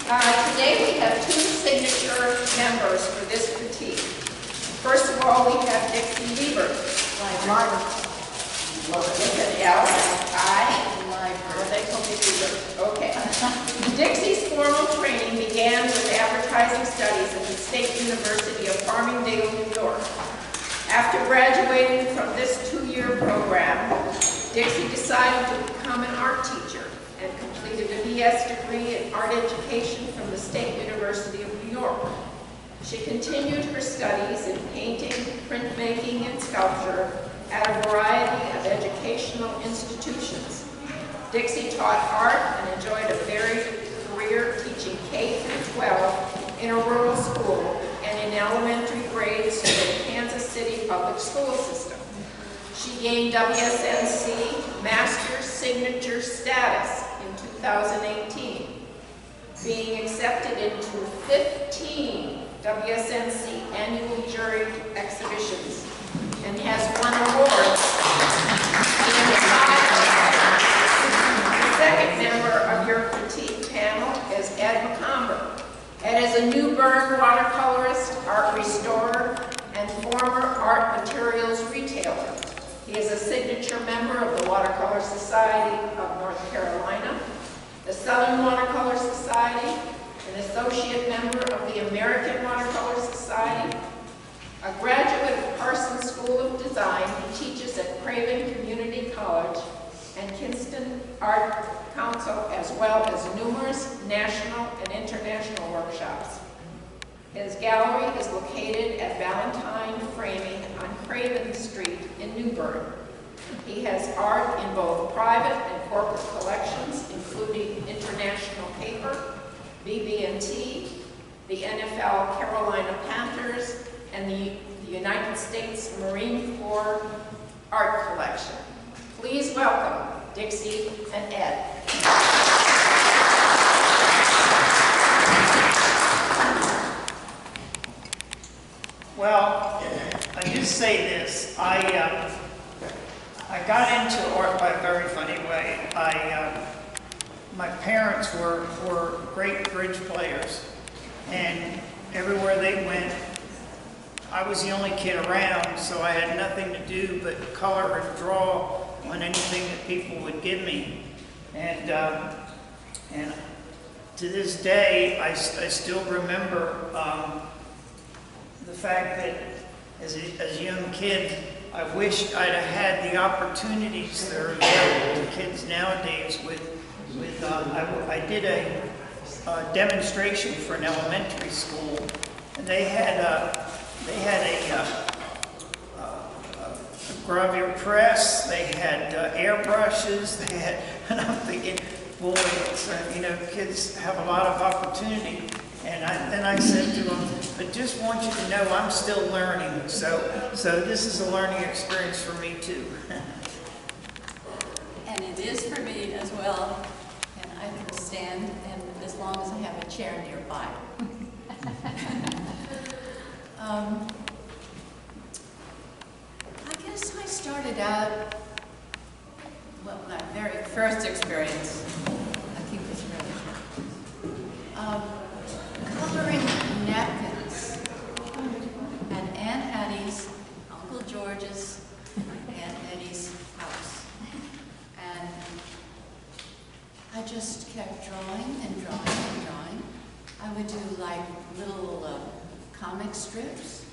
Today we have two signature members for this critique. First of all, we have Dixie Lieber. Liber. With an L, they told me Lieber. Okay. Dixie's formal training began with advertising studies at the State University of Farmingdale, New York. After graduating from this two-year program, Dixie decided to become an art teacher and completed a BS degree in art education from the State University of New York. She continued her studies in painting, printmaking, and sculpture at a variety of educational institutions. Dixie taught art and enjoyed a varied career teaching K through 12 in a rural school and in elementary grades for the Kansas City public school system. She gained WSNC Master's Signature status in 2018, being accepted into 15 WSNC annual juried exhibitions, and has won awards. The second member of your critique panel is Ed McComber. Ed is a New Bern watercolorist, art restorer, and former art materials retailer. He is a signature member of the Watercolor Society of North Carolina, the Southern Watercolor Society, an associate member of the American Watercolor Society. A graduate of Parsons School of Design, he teaches at Craven Community College and Kinston Art Council, as well as numerous national and international workshops. His gallery is located at Valentine Framing on Craven Street in New Bern. He has art in both private and corporate collections, including International Paper, BB&T, the NFL Carolina Panthers, and the United States Marine Corps Art Collection. Please welcome Dixie and Ed. Well, I just say this. I got into art by a very funny way. My parents were great bridge players, and everywhere they went, I was the only kid around, so I had nothing to do but color and draw on anything that people would give me. And to this day, I still remember the fact that as a young kid, I wished I'd have had the opportunities that are available to kids nowadays. I did a demonstration for an elementary school, and they had a gravure press, they had airbrushes, they had, and I'm thinking, boy, kids have a lot of opportunity. And then I said to them, I just want you to know I'm still learning, so this is a learning experience for me too. And it is for me as well, and I can stand, and as long as I have a chair nearby. I guess I started out, well, my very first experience, I keep this really short, coloring napkins at Aunt Hattie's, Uncle George's, Aunt Eddie's house. And I just kept drawing and drawing and drawing. I would do like little comic strips.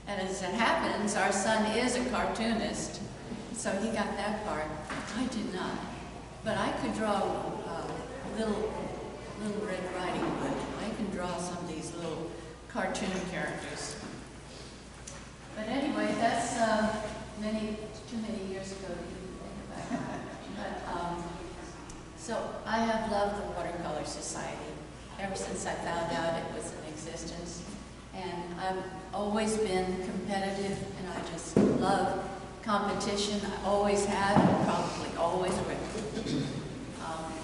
And as it happens, our son is a cartoonist, so he got that part. I did not. But I could draw little Red Riding Hood. I can draw some of these little cartoon characters. But anyway, that's too many years ago to even think about. But so I have loved the Watercolor Society ever since I found out it was in existence. And I've always been competitive, and I just love competition. I always have, and probably always will.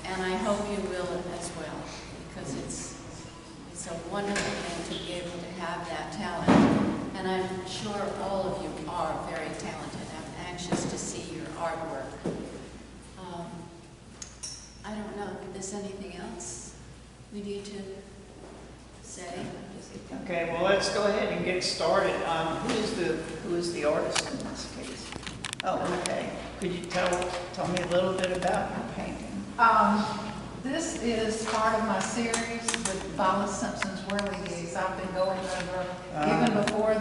And I hope you will as well, because it's a wonderful thing to be able to have that talent. And I'm sure all of you are very talented. I'm anxious to see your artwork. I don't know if there's anything else we need to say. Okay, well, let's go ahead and get started. Who is the artist in this case? Oh, okay. Could you tell me a little bit about your painting? This is part of my series with Viola Simpson's Whirligigs. I've been going over, even before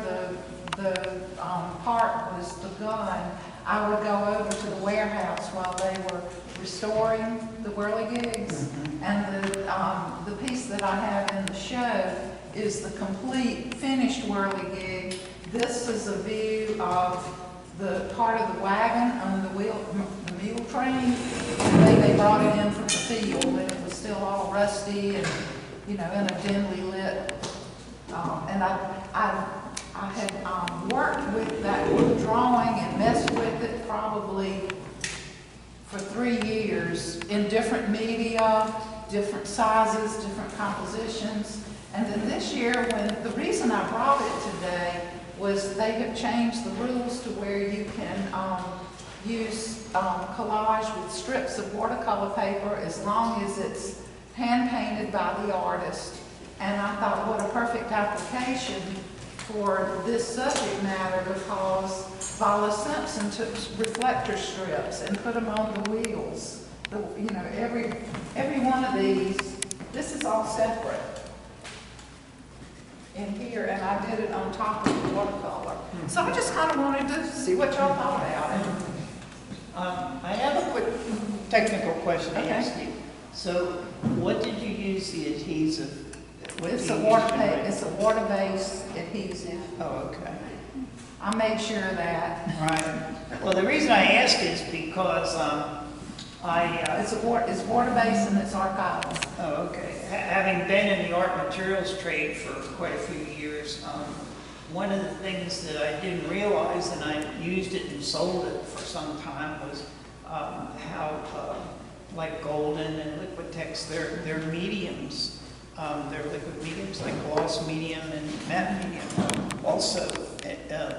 the park was begun, I would go over to the warehouse while they were restoring the Whirligigs. And the piece that I have in the show is the complete finished Whirligig. This is a view of the part of the wagon on the mule train. They brought it in from the field, and it was still all rusty and, you know, in a dimly lit. And I had worked with that drawing and messed with it probably for 3 years in different media, different sizes, different compositions. And then this year, the reason I brought it today was they have changed the rules to where you can use collage with strips of watercolor paper as long as it's hand painted by the artist. And I thought, what a perfect application for this subject matter, because Viola Simpson took reflector strips and put them on the wheels. You know, every one of these, this is all separate in here, and I did it on top of the watercolor. So I just kind of wanted to see what y'all thought about it. I have a quick technical question to Okay. ask you. So, what did you use the adhesive? What It's do a you water use to write? it's a water-based adhesive. Oh, okay. I made sure of that. Right. Well, the reason I ask is because It's water-based and it's archival. Oh, okay. Having been in the art materials trade for quite a few years, one of the things that I didn't realize, and I used it and sold it for some time, was how, like Golden and Liquitex, they're mediums. They're liquid mediums like gloss medium and matte medium, also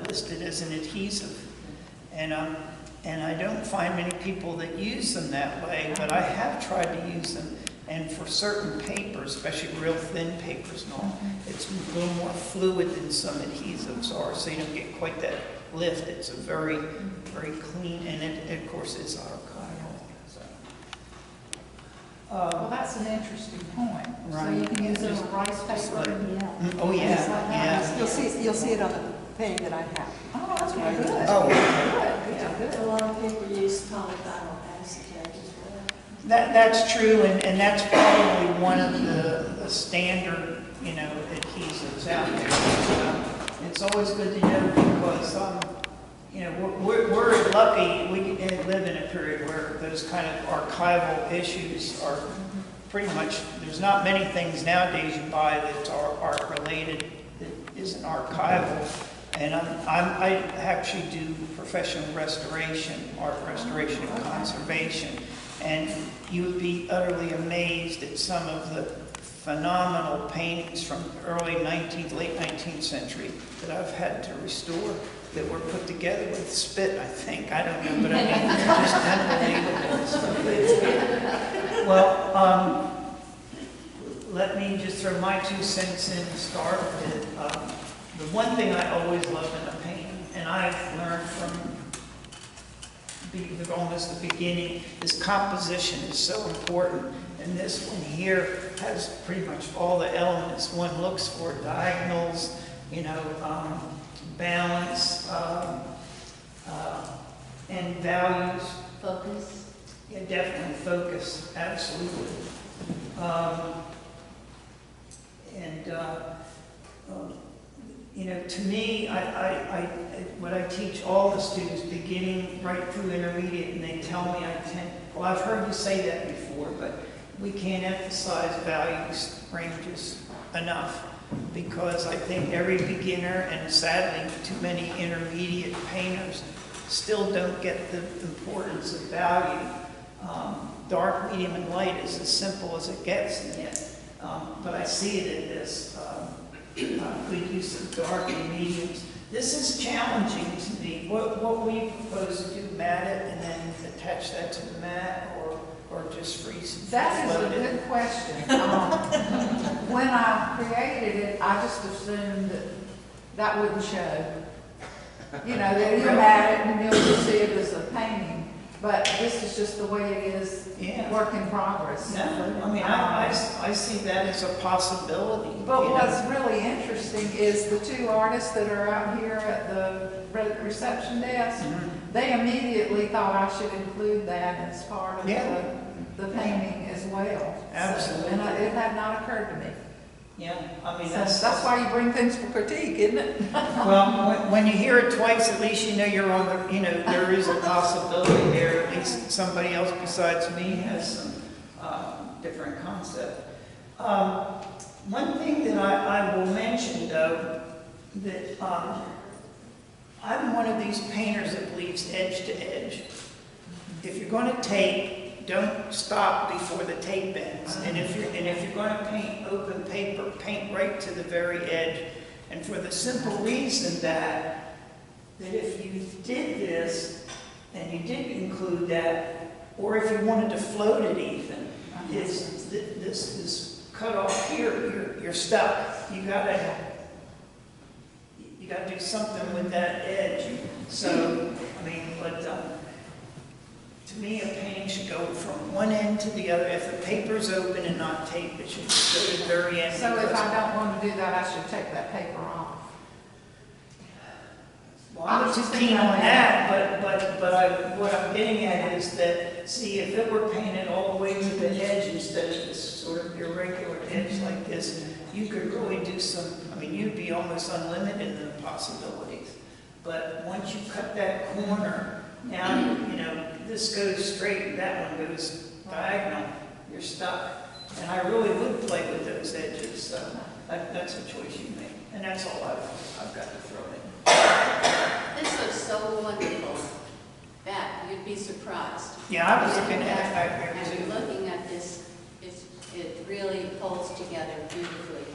listed as an adhesive. And I don't find many people that use them that way, but I have tried to use them. And for certain papers, especially real thin papers and all, it's a little more fluid than some adhesives are, so you don't get quite that lift. It's a very, very clean, and it, of course, it's archival. So. Well, that's an interesting point. So Right. you can use it on rice paper. Oh, yeah, Just like that. yeah. You'll see it on the painting that I have. Oh, that's really good. Oh, Good, good. A lot of people use polyvinyl acetate as well. That's true, and that's probably one of the standard, you know, adhesives out there. It's always good to know because, you know, we're lucky we live in a period where those kind of archival issues are pretty much, there's not many things nowadays you buy that are art related that isn't archival. And I actually do professional restoration, art restoration and conservation. And you would be utterly amazed at some of the phenomenal paintings from the early 19th, late 19th century that I've had to restore that were put together with spit, I think. I don't know, but I mean, they're just unbelievable. Well, let me just throw my 2 cents in to start with. The one thing I always love in a painting, and I've learned from almost the beginning, is composition is so important. And this one here has pretty much all the elements one looks for: diagonals, you know, balance, and values. Focus. Yeah, definitely focus, absolutely. You know, to me, what I teach all the students, beginning right through intermediate, and they tell me well, I've heard you say that before, but we can't emphasize values ranges enough, because I think every beginner, and sadly too many intermediate painters, still don't get the importance of value. Dark, medium, and light is as simple as it gets. But I see it in this good use of dark and mediums. This is challenging to me. What we propose to do, mat it and then attach that to the mat, or just freeze it? That is a good question. when I created it, I just assumed that that wouldn't show. You know, that you'll have it and you'll just see it as a painting, but this is just the way it is, Yeah. work in progress. No, I mean, I see that as a possibility. But you know. what's really interesting is the two artists that are out here at the reception desk, Mhm. they immediately thought I should include that as part of Yeah. the painting as well. Absolutely. And it had not occurred to me. Yeah, I mean, So that's why you bring things for critique, isn't it? well, when you hear it twice, at least you know you're on the, you know, there is a possibility there. At least somebody else besides me has some different concept. One thing that I will mention though, that I'm one of these painters that believes edge to edge. If you're going to tape, don't stop before the tape ends. And if you're going to paint open paper, paint right to the very edge. And for the simple reason that if you did this and you did include that, or if you wanted to float it even, this cut off here, you're stuck. You gotta do something with that edge. So I mean, but. To me, a painting should go from one end to the other. If the paper's open and not taped, it should go to the very end. So if I don't want to do that, I should take that paper off. Well, I'm not too keen on that, but what I'm getting at is that, see, if it were painted all the way to the edge instead of this sort of irregular edge like this, you could really do some, I mean, you'd be almost unlimited in the possibilities. But once you cut that corner, now, you know, this goes straight and that one goes diagonal, you're stuck. And I really would play with those edges, so that's a choice you make. And that's all I've got to throw in. This looks so wonderful that you'd be surprised. Yeah, I was looking at it back there And too. looking at this, it really holds together beautifully.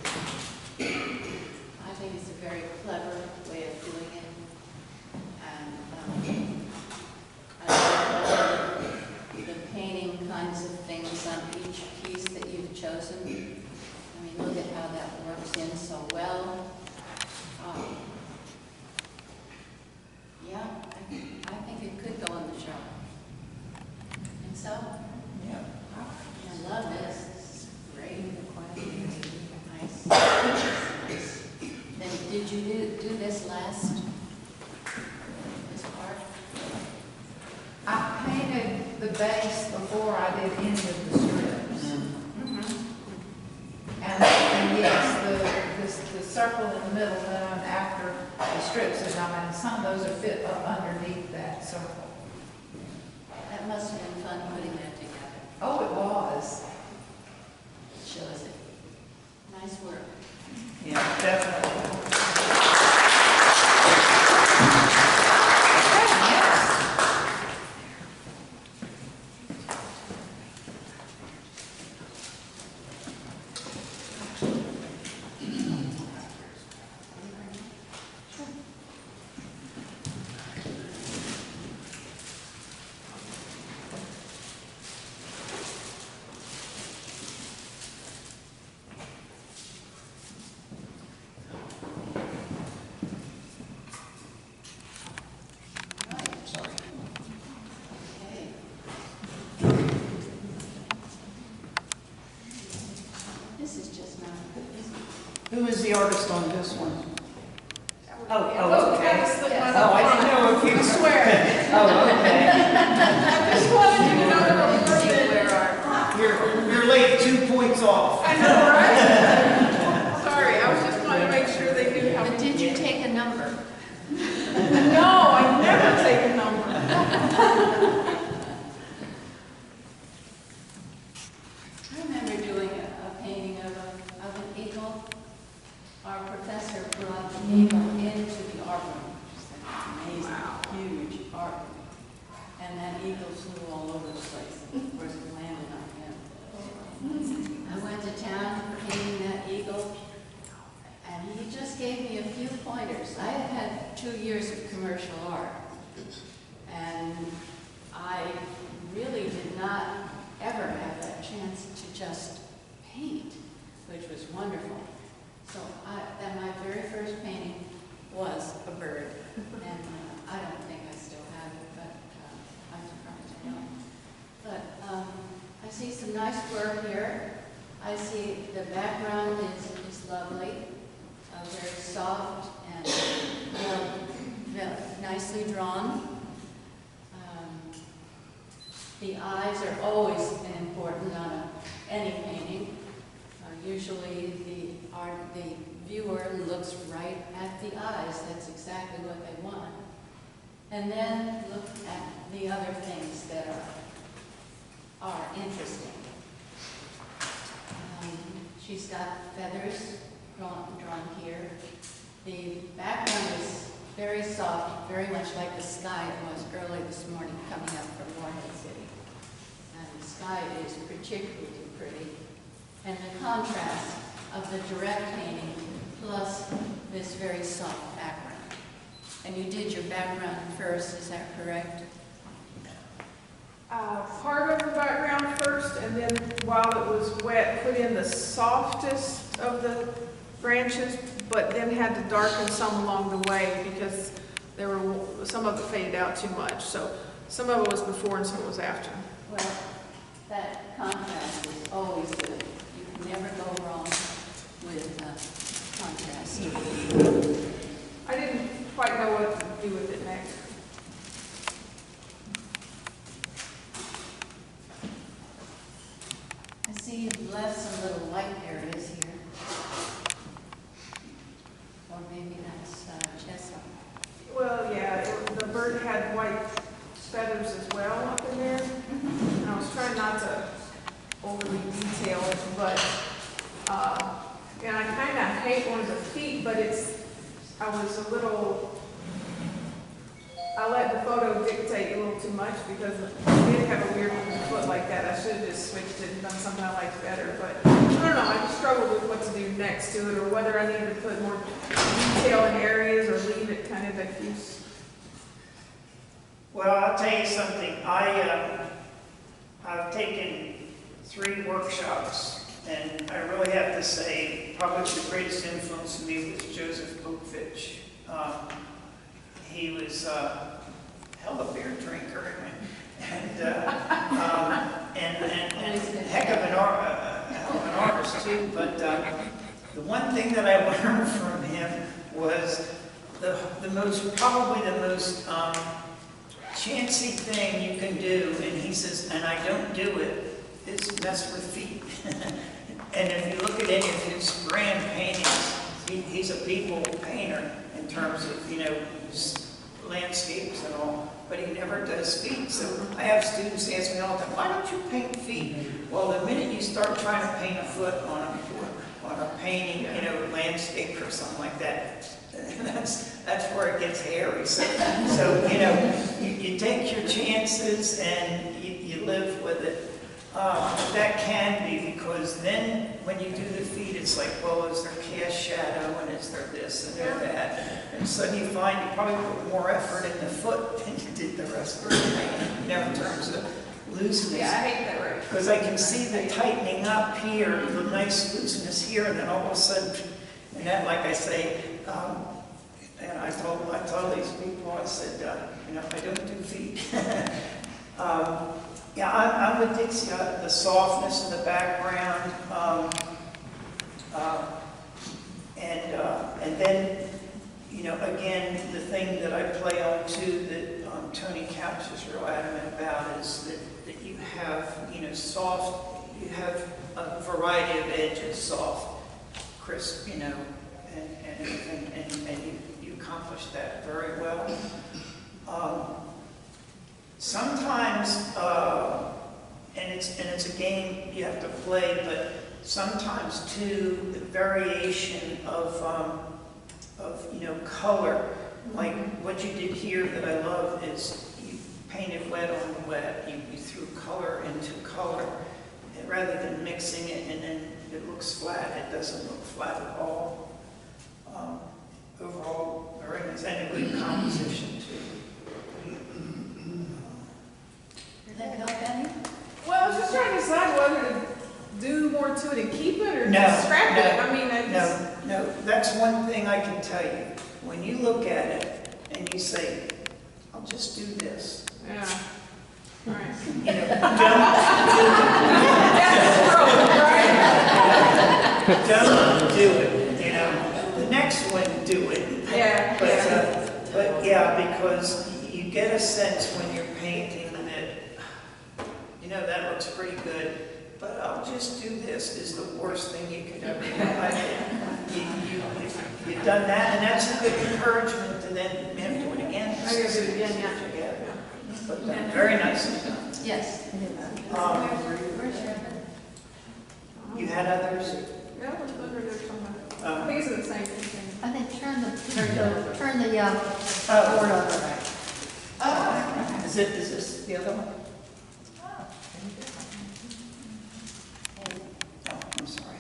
I think it's a very clever way of doing it. And I love the painting kinds of things on each piece that you've chosen. I mean, look at how that works in so well. Yeah, I think it could go on the show. And so, Yeah. I love this. This is great. Nice. Nice. Then, did you do this last? This part? I painted the base before I did any of the strips. And yes, the circle in the middle done after the strips are done, and some of those are fit up underneath that circle. That must have been fun putting that together. Oh, it was. It shows it. Nice work. Yeah, definitely. This is just not good. Who is the artist on this one? That okay. was the one Oh, I didn't know if you I swear. Oh, okay. I just wanted you to know that I'm working. Where are You're late 2 points off. I know, right? Sorry, I was just wanting to make sure they knew how. But did you take a number? No, I never take a number. I remember doing a painting of an eagle. Our professor brought the eagle into the art room, which is an amazing, huge art room. And that eagle wonderful. So that my very first painting was a bird, and I don't think I still have it, but I'm surprised I don't. But I see some nice work here. I see the background is lovely, very soft and nicely drawn. The eyes are always important on any painting. Usually the viewer looks right at the eyes. That's exactly what they want. And then look at the other things that are interesting. She's got feathers drawn here. The background is very soft, very much like the sky it was early this morning coming up from Morehead City. And the sky is particularly pretty. And the contrast of the direct painting plus this very soft background. And you did your background first, is that correct? Part of the background first, and then while it was wet, put in the softest of the branches, but then had to darken some along the way because some of it faded out too much. So some of it was before and some of it was after. Well, that contrast is always good. You can never go wrong with contrast. I didn't quite know what to do with it next. I see you've left some little white areas here. Or maybe that's chestnut. Well, yeah, the bird had white feathers as well up in there. And I was trying not to overly detail it, but, and I kind of hate one of the feet, but I let the photo dictate a little too much because I did have a weird foot like that. I should have just switched it and done something I liked better, but I don't know, I just struggled with what to do next to it or whether I needed to put more detail in areas or leave it kind of diffuse. Well, I'll tell you something. I've taken 3 workshops, and I really have to say, probably the greatest influence on me was Joseph Bookfitch. He was a hell of a beer drinker, and heck of an artist too. But the one thing that I learned from him was probably the most chancy thing you can do, and he says, and I don't do it, is mess with feet. And if you look at any of his grand paintings, he's a people painter in terms of, landscapes and all, but he never does feet. So I have students ask me all the time, why don't you paint feet? Well, the minute you start trying to paint a foot on a painting, landscape or something like that, that's where it gets hairy. So you take your chances and you live with it. That can be, because then when you do the feet, it's like, well, is there cast shadow and is there this and there that? And so you find you probably put more effort in the foot than you did the rest of the painting, in terms of looseness. Yeah, I hate that right. Because I can see the tightening up here, the nice looseness here, and then all of a sudden, and that, like I say, and I told these people, I said, I don't do feet. Yeah, I'm with Dixie. The softness in the background, and then, again, the thing that I play on too that Tony Couch is real adamant about is that you have, soft. You have a variety of edges, soft, crisp, and you accomplish that very well. Sometimes, and it's a game you have to play, but sometimes too, the variation of color, like what you did here that I love is you painted wet on wet. You threw color into color, and rather than mixing it and then it looks flat. It doesn't look flat at all. Overall, very nice, and a good composition too. Did that help any? Well, I was just trying to decide whether to do more to it and keep it, or No, just scrap it? no, I mean, I just. No, that's one thing I can tell you. When you look at it and you say, I'll just do this. Yeah. All right. You know, don't do it, you know. The next one, do it. Yeah. But yeah, because you get a sense when you're painting that, you know, that looks pretty good, but I'll just do this is the worst thing you could ever do. You've done that, and that's a good encouragement to then do it again. I gotta do it again, yeah. But very nicely done. Yes. Where's your? You had others? Yeah, what's under there somewhere? I Um, think it's in the same thing. I think turn the board over. Oh, is this the other one? Oh, I'm sorry.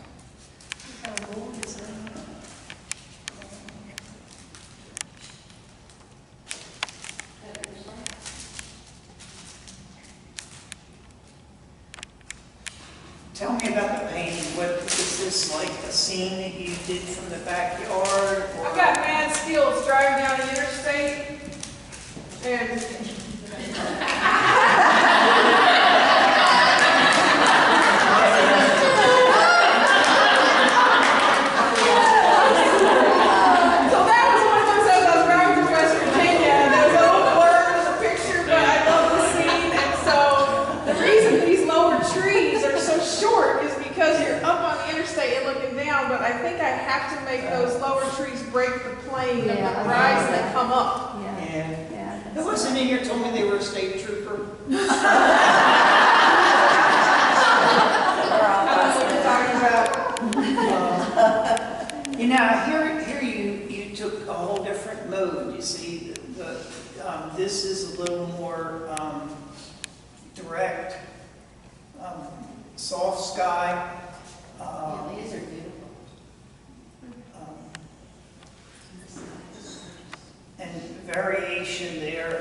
Tell me about the painting. What is this, like a scene that you did from the backyard? Or? I've got mad skills driving down the interstate, and so that was one of those days I was driving through West Virginia, and there was a little blur in the picture, but I love the scene, and so the reason these lower trees are so short is because you're up on the interstate and looking down, but I think I have to make those lower trees break the plane of Yeah, the I rise know that that. come up. Yeah. Yeah. Who wasn't in here told me they were a state trooper? I don't know what you're talking about. You know, here you took a whole different mode. You see, this is a little more direct, soft sky. Yeah, these are beautiful. And variation there.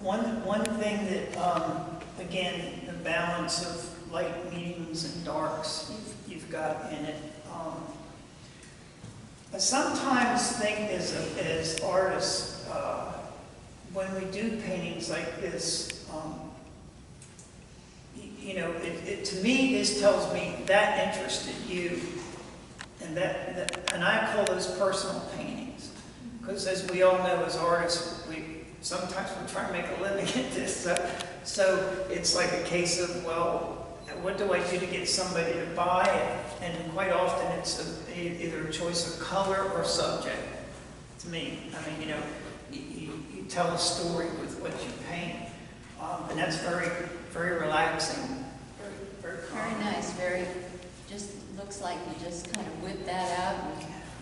One thing that, again, the balance of light, mediums, and darks you've got in it. I sometimes think as artists, when we do paintings like this, you know, to me, this tells me that interested you, and and I call those personal paintings, because as we all know, as artists, sometimes we're trying to make a living at this, so it's like a case of, well, what do I do to get somebody to buy it? And quite often it's either a choice of color or subject. To me, I mean, you know, you tell a story with what you paint, and that's very, very relaxing, very Very calm. nice, just looks like you just kind of whip that out.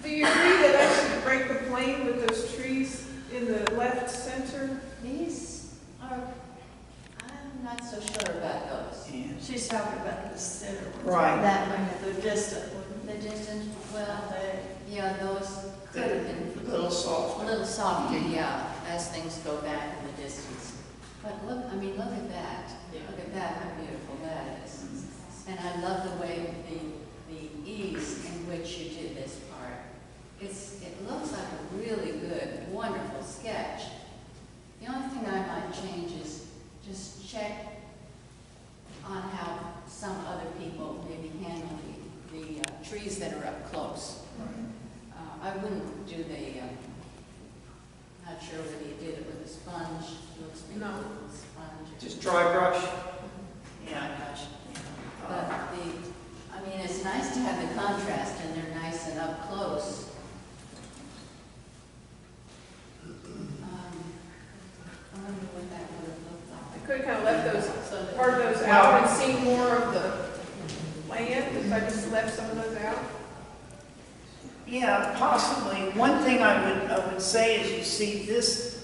Do you agree that I should break the plane with those trees in the left center? These are, I'm not so sure about those. Yeah. She's talking about the center ones. Right. That one, the distant one. The distance, well, yeah, those could have been A little soft. a little softer, yeah, as things go back in the distance. But look, I mean, look at that. Look at that, how beautiful that is. And I love the way, the ease in which you did this part. It looks like a really good, wonderful sketch. The only thing I might change is just check on how some other people maybe handle the trees that are up close. I wouldn't do not sure whether you did it with a sponge. Looks maybe No. with a sponge. Just dry brush. Yeah. But I mean, it's nice to have the contrast and they're nice and up close. I wonder what that would have looked I like. could have kind of left those, part of those out and seen more of the land, if I just left some of those out. Yeah, possibly. One thing I would say is you see this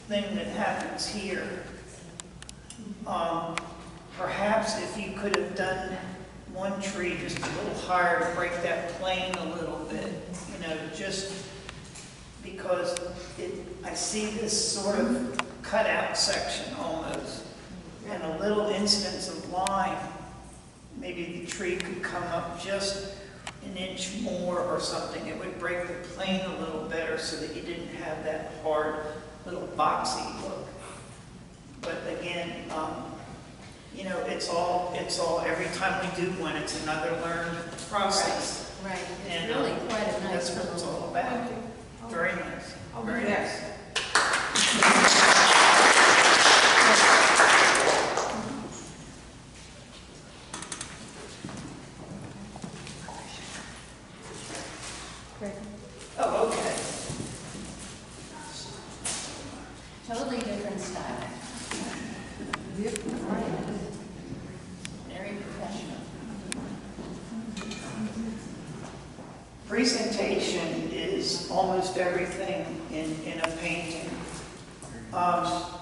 thing that happens here. Perhaps if you could have done one tree just a little higher to break that plane a little bit, you know, just because I see this sort of cutout section almost, and a little instance of line maybe the tree could come up just an inch more or something. It would break the plane a little better so that you didn't have that hard little boxy look. But again, you know, it's all, every time we do one, it's another learned process. Right, it's And, really quite a nice That's what it's little. all about. Very nice. I'll do Very that. nice. Oh, okay. Totally different style. Very professional. Presentation is almost everything in a painting. I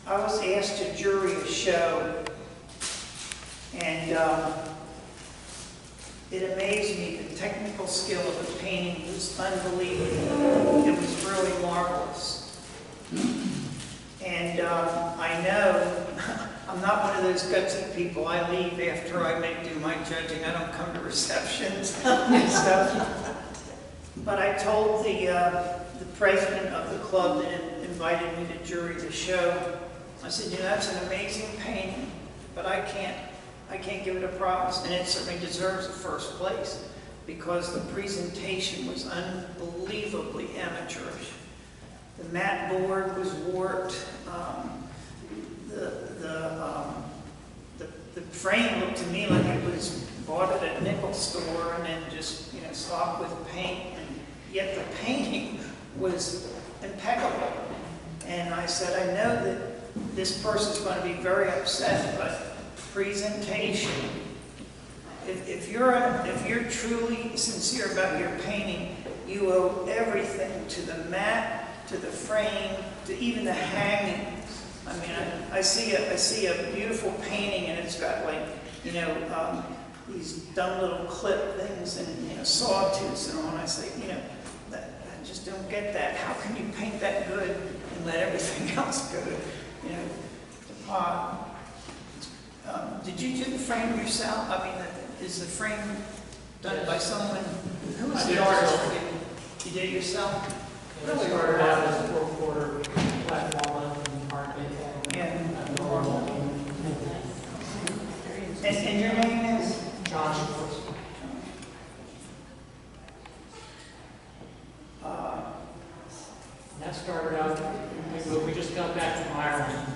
was asked to jury a show, and it amazed me. The technical skill of the painting was unbelievable. It was really marvelous. And I know I'm not one of those gutsy people. I leave after I do my judging. I don't come to receptions and stuff. But I told the president of the club that invited me to jury the show, I said, you know, that's an amazing painting, but I can't give it a prize, and it certainly deserves a first place because the presentation was unbelievably amateurish. The mat board was warped. The frame looked to me like it was bought at a nickel store and then just, you know, stocked with paint, and yet the painting was impeccable. And I said, I know that this person's going to be very upset, but presentation, if you're truly sincere about your painting, you owe everything to the mat, to the frame, to even the hanging. I mean, I see a beautiful painting, and it's got, like, you know, these dumb little clip things and, you know, sawtooths and all. And I say, you know, I just don't get that. How can you paint that good and let everything else go? You know, did you do the frame yourself? I mean, is the frame done by someone? Who is the artist? You did it yourself? Really started out as a 4-quarter flat walnut and hard maple. Yeah. And And your name is? John Schwartz. And that started out, we just got back from Ireland,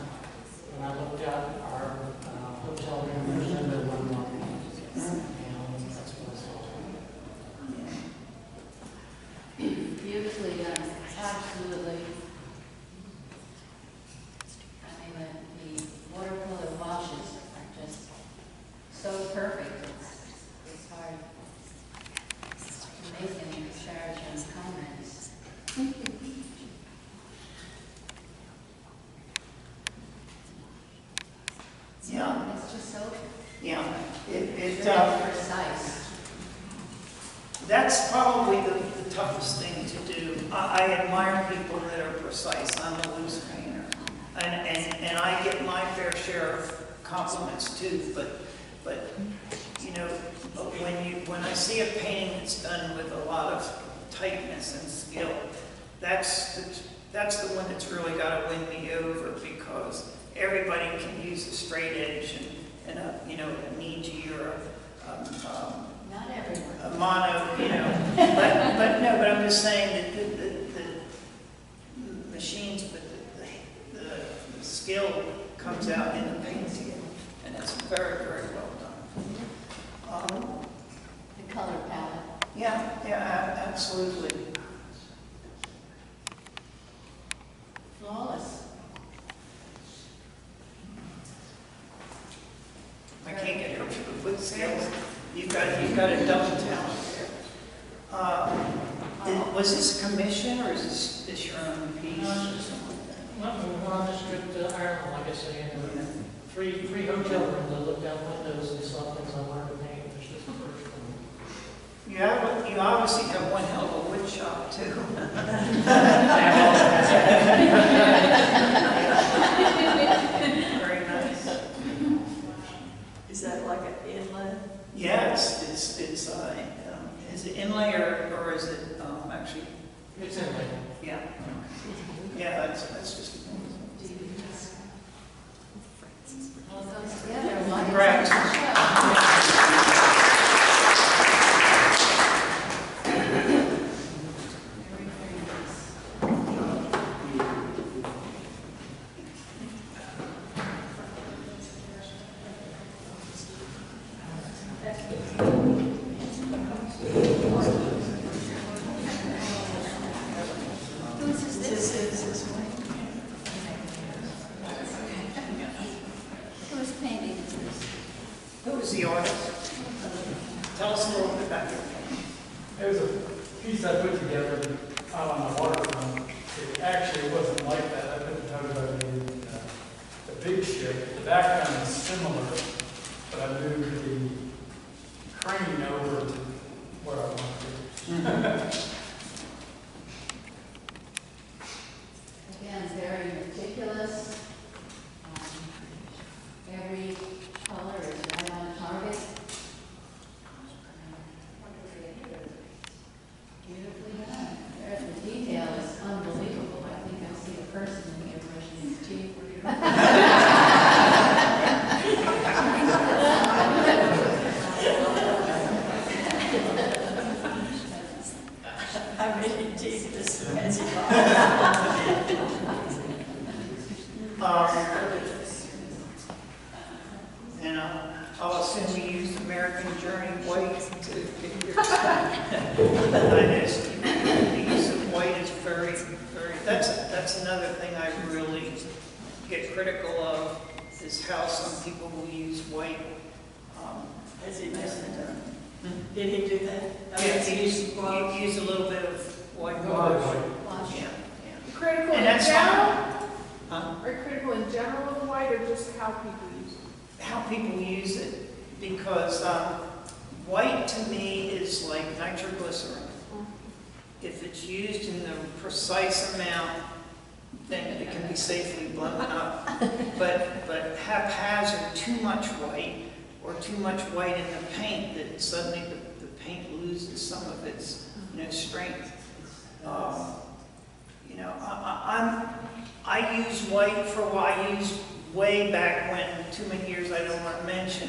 and I looked out our hotel room window one morning, and that's what I saw. Beautifully done, absolutely. I mean, the watercolor washes are just so perfect. It's hard to make any disparaging comments. Yeah. It's just so Yeah. very precise. That's probably the toughest thing to do. I admire people that are precise. I'm a loose painter. And I get my fair share of compliments too, but you know, when I see a painting that's done with a lot of tightness and skill, that's the one that's really got to win me over, because everybody can use a straight edge and a, you know, a Niji or Not everyone. a mono, you know. But I'm just saying that the machines, but the skill comes out in the painting, and it's very, very well done. The color palette. Yeah, absolutely. Flawless. I can't get her to the foot skills. You've got a double talent there. Was this a commission, or is this your own piece or something like that? Well, we were on this trip to Ireland, like I say, and three hotel rooms. I looked out windows and saw things I wanted to paint, which was the first one. You obviously have one hell of a wood shop too. Very nice. Is that like an inlay is it inlay or is it actually, It's in there. yeah. Yeah, that's just. All goes together, like it's Right. a show. Very, very nice. Whose is this? Whose painting is this? Who was the artist? Tell us a little bit about it. It was a piece I put together out on the waterfront. It actually wasn't like that. I put the tugboat in the big ship. The background is similar, but I moved the crane over to where I wanted it. Again, very meticulous. Every color is right on target. Beautifully done. The detail is unbelievable. I think I see a person in here brushing his teeth. I really did this as And I'll assume you used American Journey white to get your. I just, the use of white is very, very, that's another thing I really get critical of, is how some people will use white. Has he mentioned that? Did he do that? Yeah, he used gloves. use a little bit of white Wash. Wash. Yeah, Critical And in that's general? Huh? Are you critical in general of the white or just how people use it? How people use it, because white to me is like nitroglycerin. If it's used in the precise amount, then it can be safely blown up. But haphazard, too much white, or too much white in the paint, that suddenly the paint loses some of its strength. I use white for what I used way back when, too many years I don't want to mention,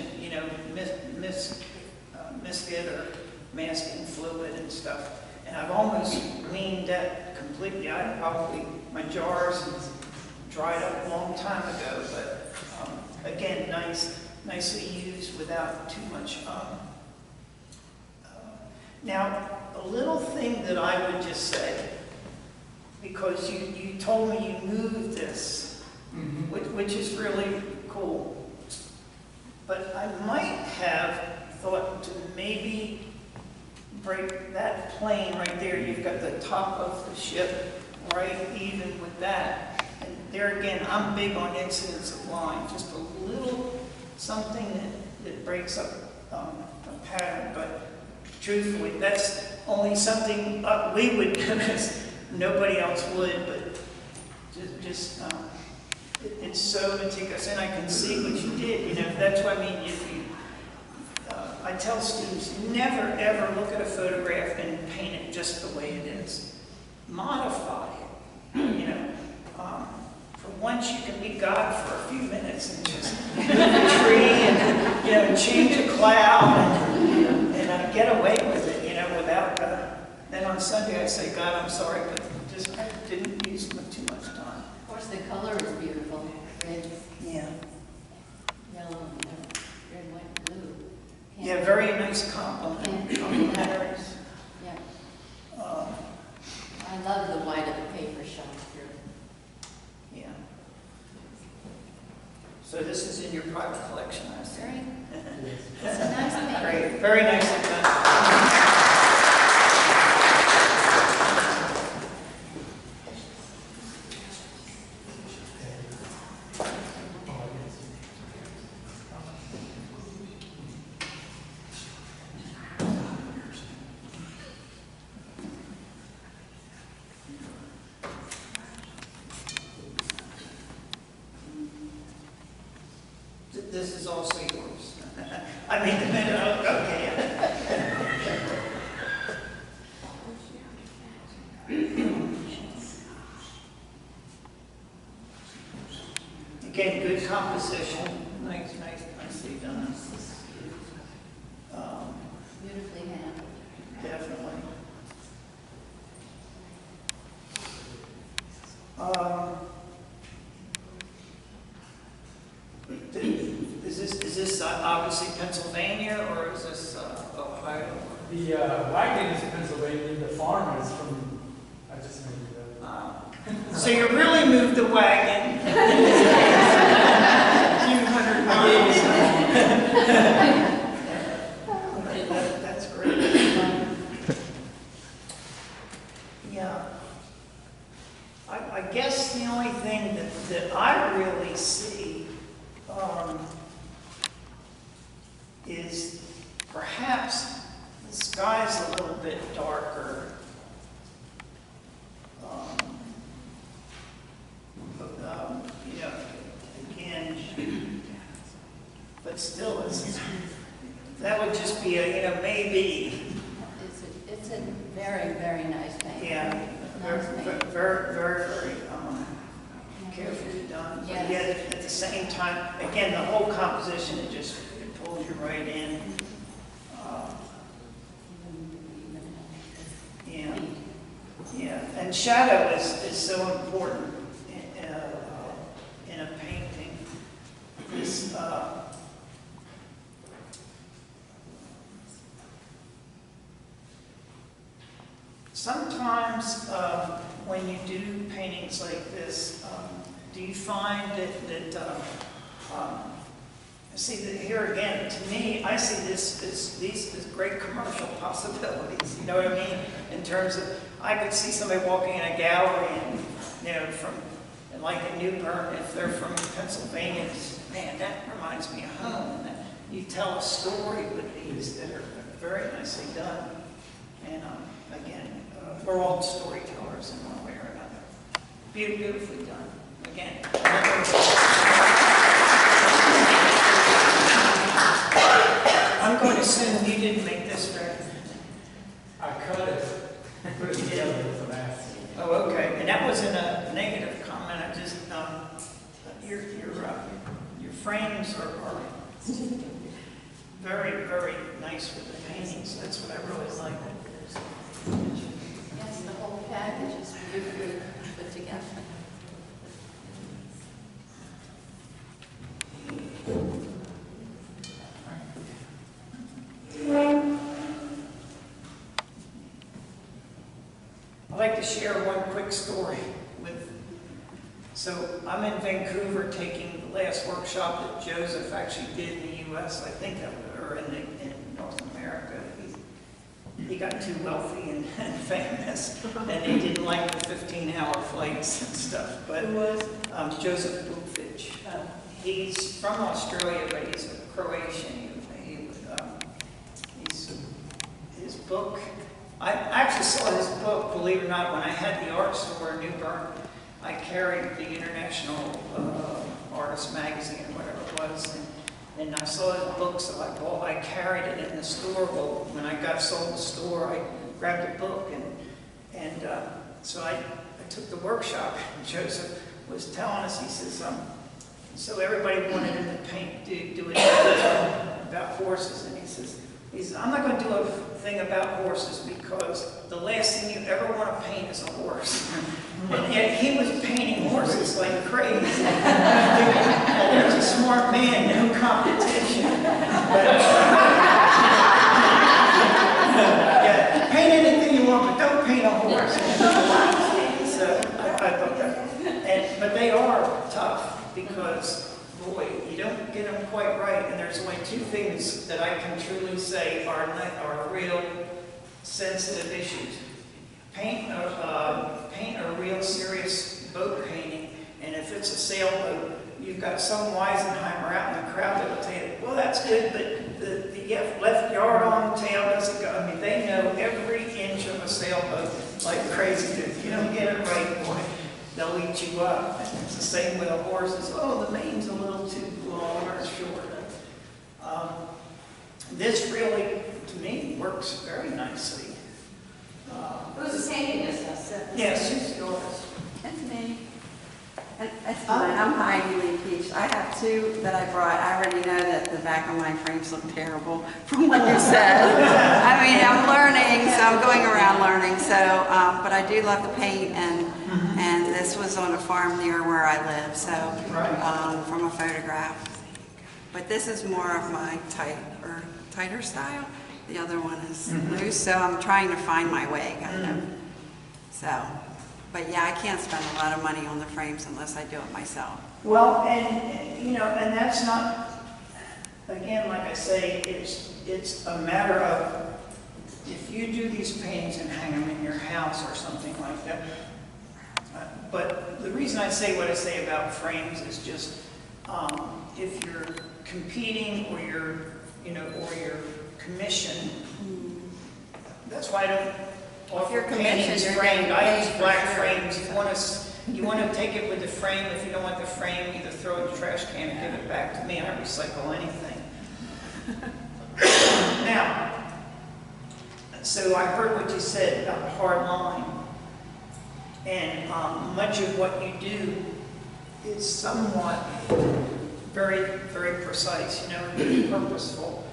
misfit or masking fluid and stuff. And I've almost weaned that completely. My jars dried up a long time ago, but again, nicely used without too much. Now, a little thing that I would just say, because you told me you moved this, which is really cool. But I might have thought to maybe break that plane right there. You've got the top of the ship right even with that. And there again, I'm big on incidence of line, just a little something that breaks up a pattern. But truthfully, that's only something we would notice. Nobody else would, but it's so meticulous, and I can see what you did. That's what I mean. If you, I tell students, never ever look at a photograph and paint it just the way it is. Modify it. For once, you can be God for a few minutes and just move a tree and change a cloud and get away with it. Without. Then on Sunday I say, God, I'm sorry, but I didn't use too much time. Of course, the color is beautiful. Red, Yeah. yellow, red, white, blue. Yeah, very nice compliment. Complimentary. Yeah. Um, I love the white of the paper shop here. yeah. So this is in your private collection, I see. It's a nice painting. Great, very nicely done. This is also yours. I mean, okay, yeah. Again, good composition, nicely done. Beautifully handled. Definitely. Is this obviously Pennsylvania, or is this Ohio? The wagon is Pennsylvania, the farm is from, I just made it up. So you really moved the wagon. A few hundred miles. That's great. Yeah. I guess the only thing that I really see is perhaps the sky's a little bit darker. You know, again, but still, that would just be a, you know, maybe. It's a very, very nice painting. Yeah, Nice very, painting. very carefully done. But Yes. yet, at the same time, again, the whole composition, it pulls you right in. Yeah, yeah, and shadow is so important in a painting. This, sometimes when you do paintings like this, do you find that see that here again, to me, I see these as great commercial possibilities, you know what I mean? In terms of, I could see somebody walking in a gallery and, you know, from, like in New Bern, if they're from Pennsylvania, man, that reminds me of home. And you tell a story with these that are very nicely done. And again, we're all storytellers in one way or another. Beautifully done. Again. I'm going to assume you didn't make this, Rick. I cut it, put it together with the math. Oh, okay. And that wasn't a negative comment. I just, your frames are very, very nice with the paintings. That's what I really like. Yes, the whole package is beautifully put together. I'd like to share one quick story with, so I'm in Vancouver taking the last workshop that Joseph actually did in the U.S., I think, or in North America. He got too wealthy and famous, and he didn't like the 15-hour flights and stuff. But Who was? Joseph Bukovic. He's from Australia, but he's a Croatian. His book, I actually saw his book, believe it or not, when I had the art store in New Bern. I carried the International Artist Magazine, or whatever it was, and I saw his book, so I carried it in the store. Well, when I got sold the store, I grabbed a book, and so I took the workshop, and Joseph was telling us, he says, so everybody wanted him to paint, do it about horses, and he says, I'm not going to do a thing about horses because the last thing you ever want to paint is a horse. And yet he was painting horses like crazy. There's a smart man, no competition. Yeah, paint anything you want, but don't paint a horse. So I thought that. But they are tough because, boy, you don't get them quite right, and there's only two things that I can truly say are real sensitive issues. Paint a real serious boat painting, and if it's a sailboat, you've got some Weisenheimer out in the crowd that will tell you, well, that's good, but the left yard on tail doesn't go. I mean, they know every inch of a sailboat like crazy. If you don't get it right, boy, they'll eat you up. And it's the same with a horse. It's, oh, the mane's a little too long or short. This really, to me, works very nicely. Who's painting this? Yes. This is yours. That's me. That's fine. I'm Heidi Lee Peach. I have two that I brought. I already know that the back of my frames look terrible from what you said. I mean, I'm learning, so I'm going around learning. So, but I do love to paint, and this was on a farm near where I live. So, from a photograph. But this is more of my tighter style. The other one is loose, so I'm trying to find my way, kind of. So, but yeah, I can't spend a lot of money on the frames unless I do it myself. Well, and you know, and that's not, again, like I say, it's a matter of, if you do these paintings and hang them in your house or something like that. But the reason I say what I say about frames is just, if you're competing or you're commissioned, that's why I don't offer paintings framed. I use black frames. You want to take it with the frame. If you don't want the frame, either throw it in the trash can or give it back to me. I recycle anything. Now, so I heard what you said about hard line, and much of what you do is somewhat very, very precise, you know, purposeful.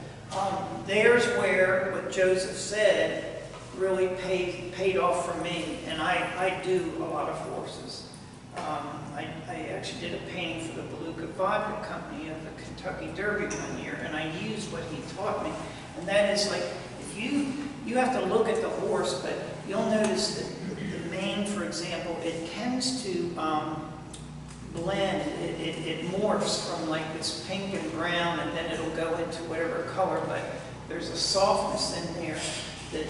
There's where what Joseph said really paid off for me, and I do a lot of horses. I actually did a painting for the Beluga Vodka Company of the Kentucky Derby one year, and I used what he taught me, and that is like, if you have to look at the horse, but you'll notice that the mane, for example, it tends to blend, it morphs from like this pink and brown, and then it'll go into whatever color, but there's a softness in there that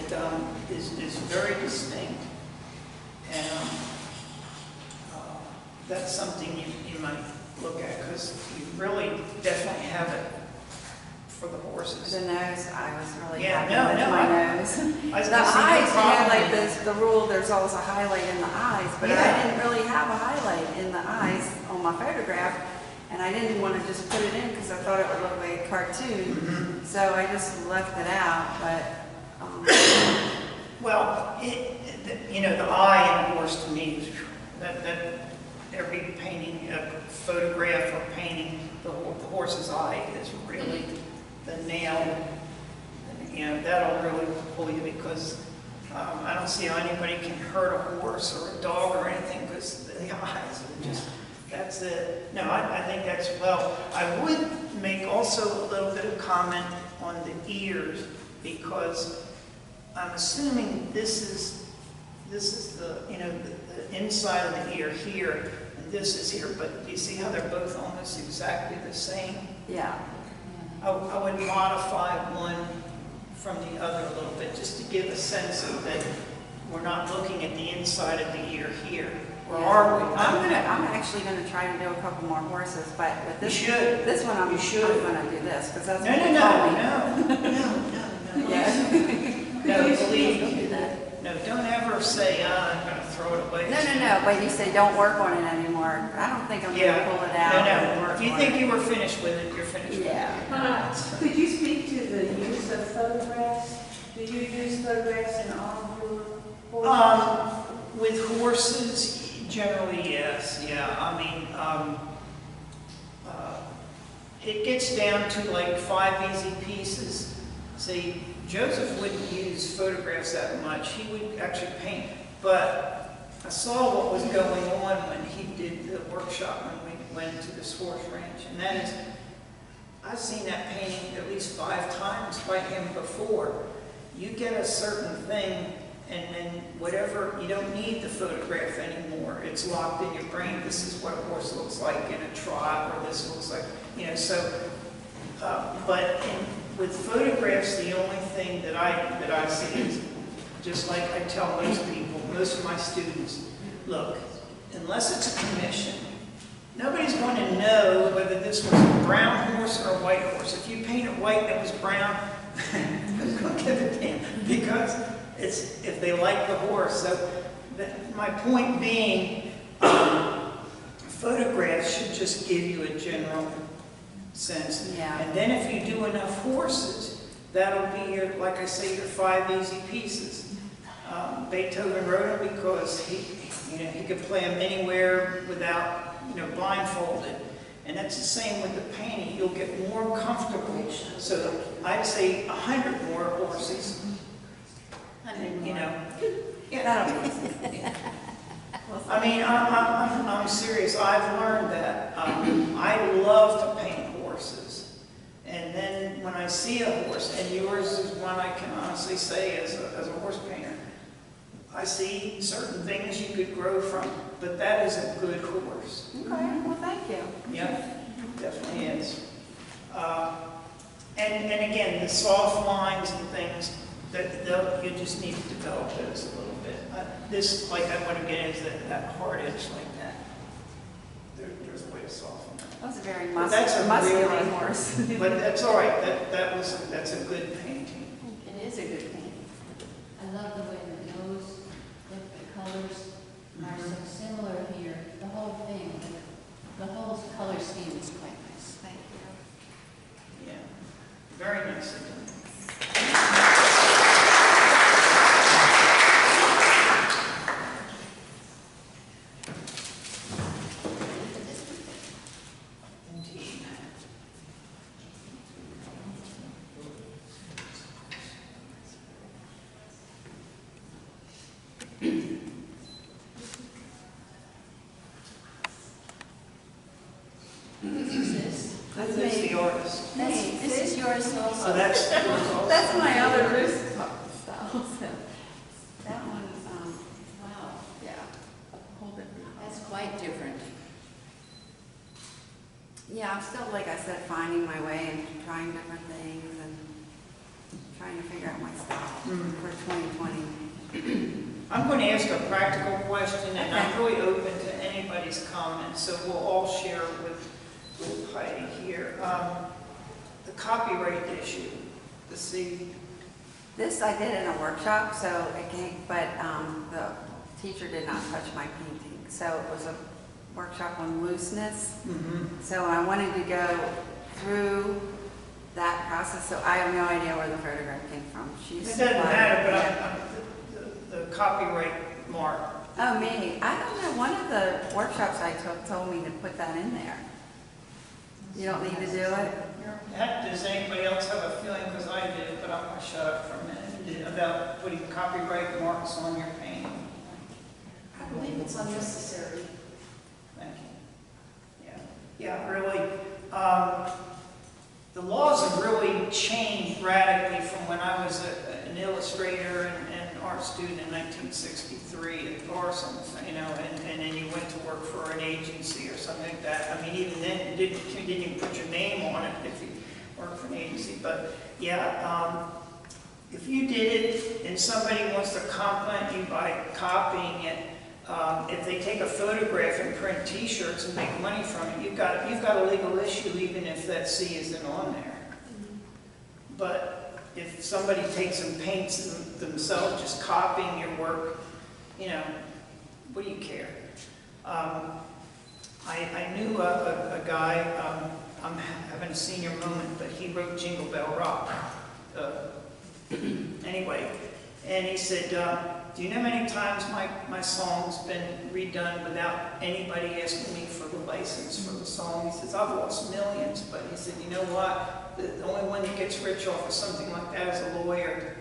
is very distinct. And that's something you might look at, because you really definitely have it for the horses. The nose, I was really Yeah, happy with my nose. The eyes, you know, like the rule, there's always a highlight in the eyes, but Yeah. I didn't really have a highlight in the eyes on my photograph, and I didn't want to just put it in because I thought it would look like a cartoon, so I just left it out, but... Well, you know, the eye in a horse to me is that every painting, photograph or painting, the horse's eye is really the nail. You know, that'll really pull you, because I don't see how anybody can hurt a horse or a dog or anything, because the eyes are just, that's it. No, I think that's, well, I would make also a little bit of comment on the ears, because I'm assuming this is the, you know, the inside of the ear here, and this is here, but do you see how they're both almost exactly the same? Yeah. I would modify one from the other a little bit, just to give a sense of that we're not looking at the inside of the ear here. Or are we? I'm actually gonna try to do a couple more horses, but this You should. this one I'm You should. gonna do this because that's No, what no, you no, told me. no. Yeah. No, believe Don't me. do that. No, don't ever say, I'm going to throw it away. No. But you say don't work on it anymore. I don't think I'm Yeah. gonna pull it out. and No. work If you on think it. you were finished with it, you're finished with it. Yeah. Could you speak to the use of photographs? Do you use photographs in all of your horses? With horses, generally, yes. Yeah, I mean, it gets down to like 5 easy pieces. See, Joseph wouldn't use photographs that much. He would actually paint. But I saw what was going on when he did the workshop when we went to this horse ranch. And that is, I've seen that painting at least 5 times by him before. You get a certain thing, and then whatever, you don't need the photograph anymore. It's locked in your brain. This is what a horse looks like in a trot, or this looks like, you know, so, with photographs, the only thing that I see is, just like I tell most people, most of my students, look, unless it's a commission, nobody's going to know whether this was a brown horse or a white horse. If you paint it white and it was brown, don't give a damn, because it's if they like the horse. So my point being, photographs should just give you a general sense. Yeah. And then if you do enough horses, that'll be your, like I say, your 5 easy pieces. Beethoven wrote them because he could play them anywhere without, blindfolded. And that's the same with the painting. You'll get more comfortable. So I'd say 100 more horses. That'll be easy. I mean, I'm serious. I've learned that. I love to paint horses. And then when I see a horse, and yours is one I can honestly say as a horse painter, I see certain things you could grow from, but that is a good horse. Okay, well, thank you. Yeah, definitely is. And again, the soft lines and things, you just need to develop those a little bit. This, like I want to get is that hard edge like that. There's a way to soften that. That was a very But that's a muscular really- horse. But that's all right. That's a good painting. It is a good painting. I love the way the nose, the colors are so similar here. The whole thing, the whole color scheme is quite nice. Thank you. Yeah, very nicely done. Indeed. That's That's me. the artist. This is yours also. Oh, that's yours also? That's my other wrist style. So that one, Wow, yeah, a whole different. that's quite different. Yeah, I'm still, like I said, finding my way and trying different things and trying to figure out my style for 2020. I'm going to ask a practical question, and I'm really open to anybody's comments, so we'll all share with Heidi here. The copyright issue, This I did in a workshop, so it came, but the teacher did not touch my painting. So it was a workshop on looseness. So I wanted to go through that process, so I have no idea where the photograph came from. It doesn't matter, but the copyright mark. Oh, me. I don't know. One of the workshops I took told me to put that in there. You don't need to do it? Does anybody else have a feeling, because I did, but I'm going to shut up for a minute, about putting copyright marks on your painting? I believe it's unnecessary. Thank you. Yeah, really. The laws have really changed radically from when I was an illustrator and art student in 1963 at Parsons, and then you went to work for an agency or something like that. I mean, even then, you didn't even put your name on it if you worked for an agency. But yeah, if you did it and somebody wants to compliment you by copying it, if they take a photograph and print T-shirts and make money from it, you've got a legal issue even if that C isn't on there. But if somebody takes and paints themselves, just copying your work, what do you care? I knew a guy, I'm having a senior moment, but he wrote Jingle Bell Rock. Anyway, and he said, do you know how many times my song's been redone without anybody asking me for the license for the song? He says, I've lost millions, but he said, you know what? The only one that gets rich off of something like that is a lawyer.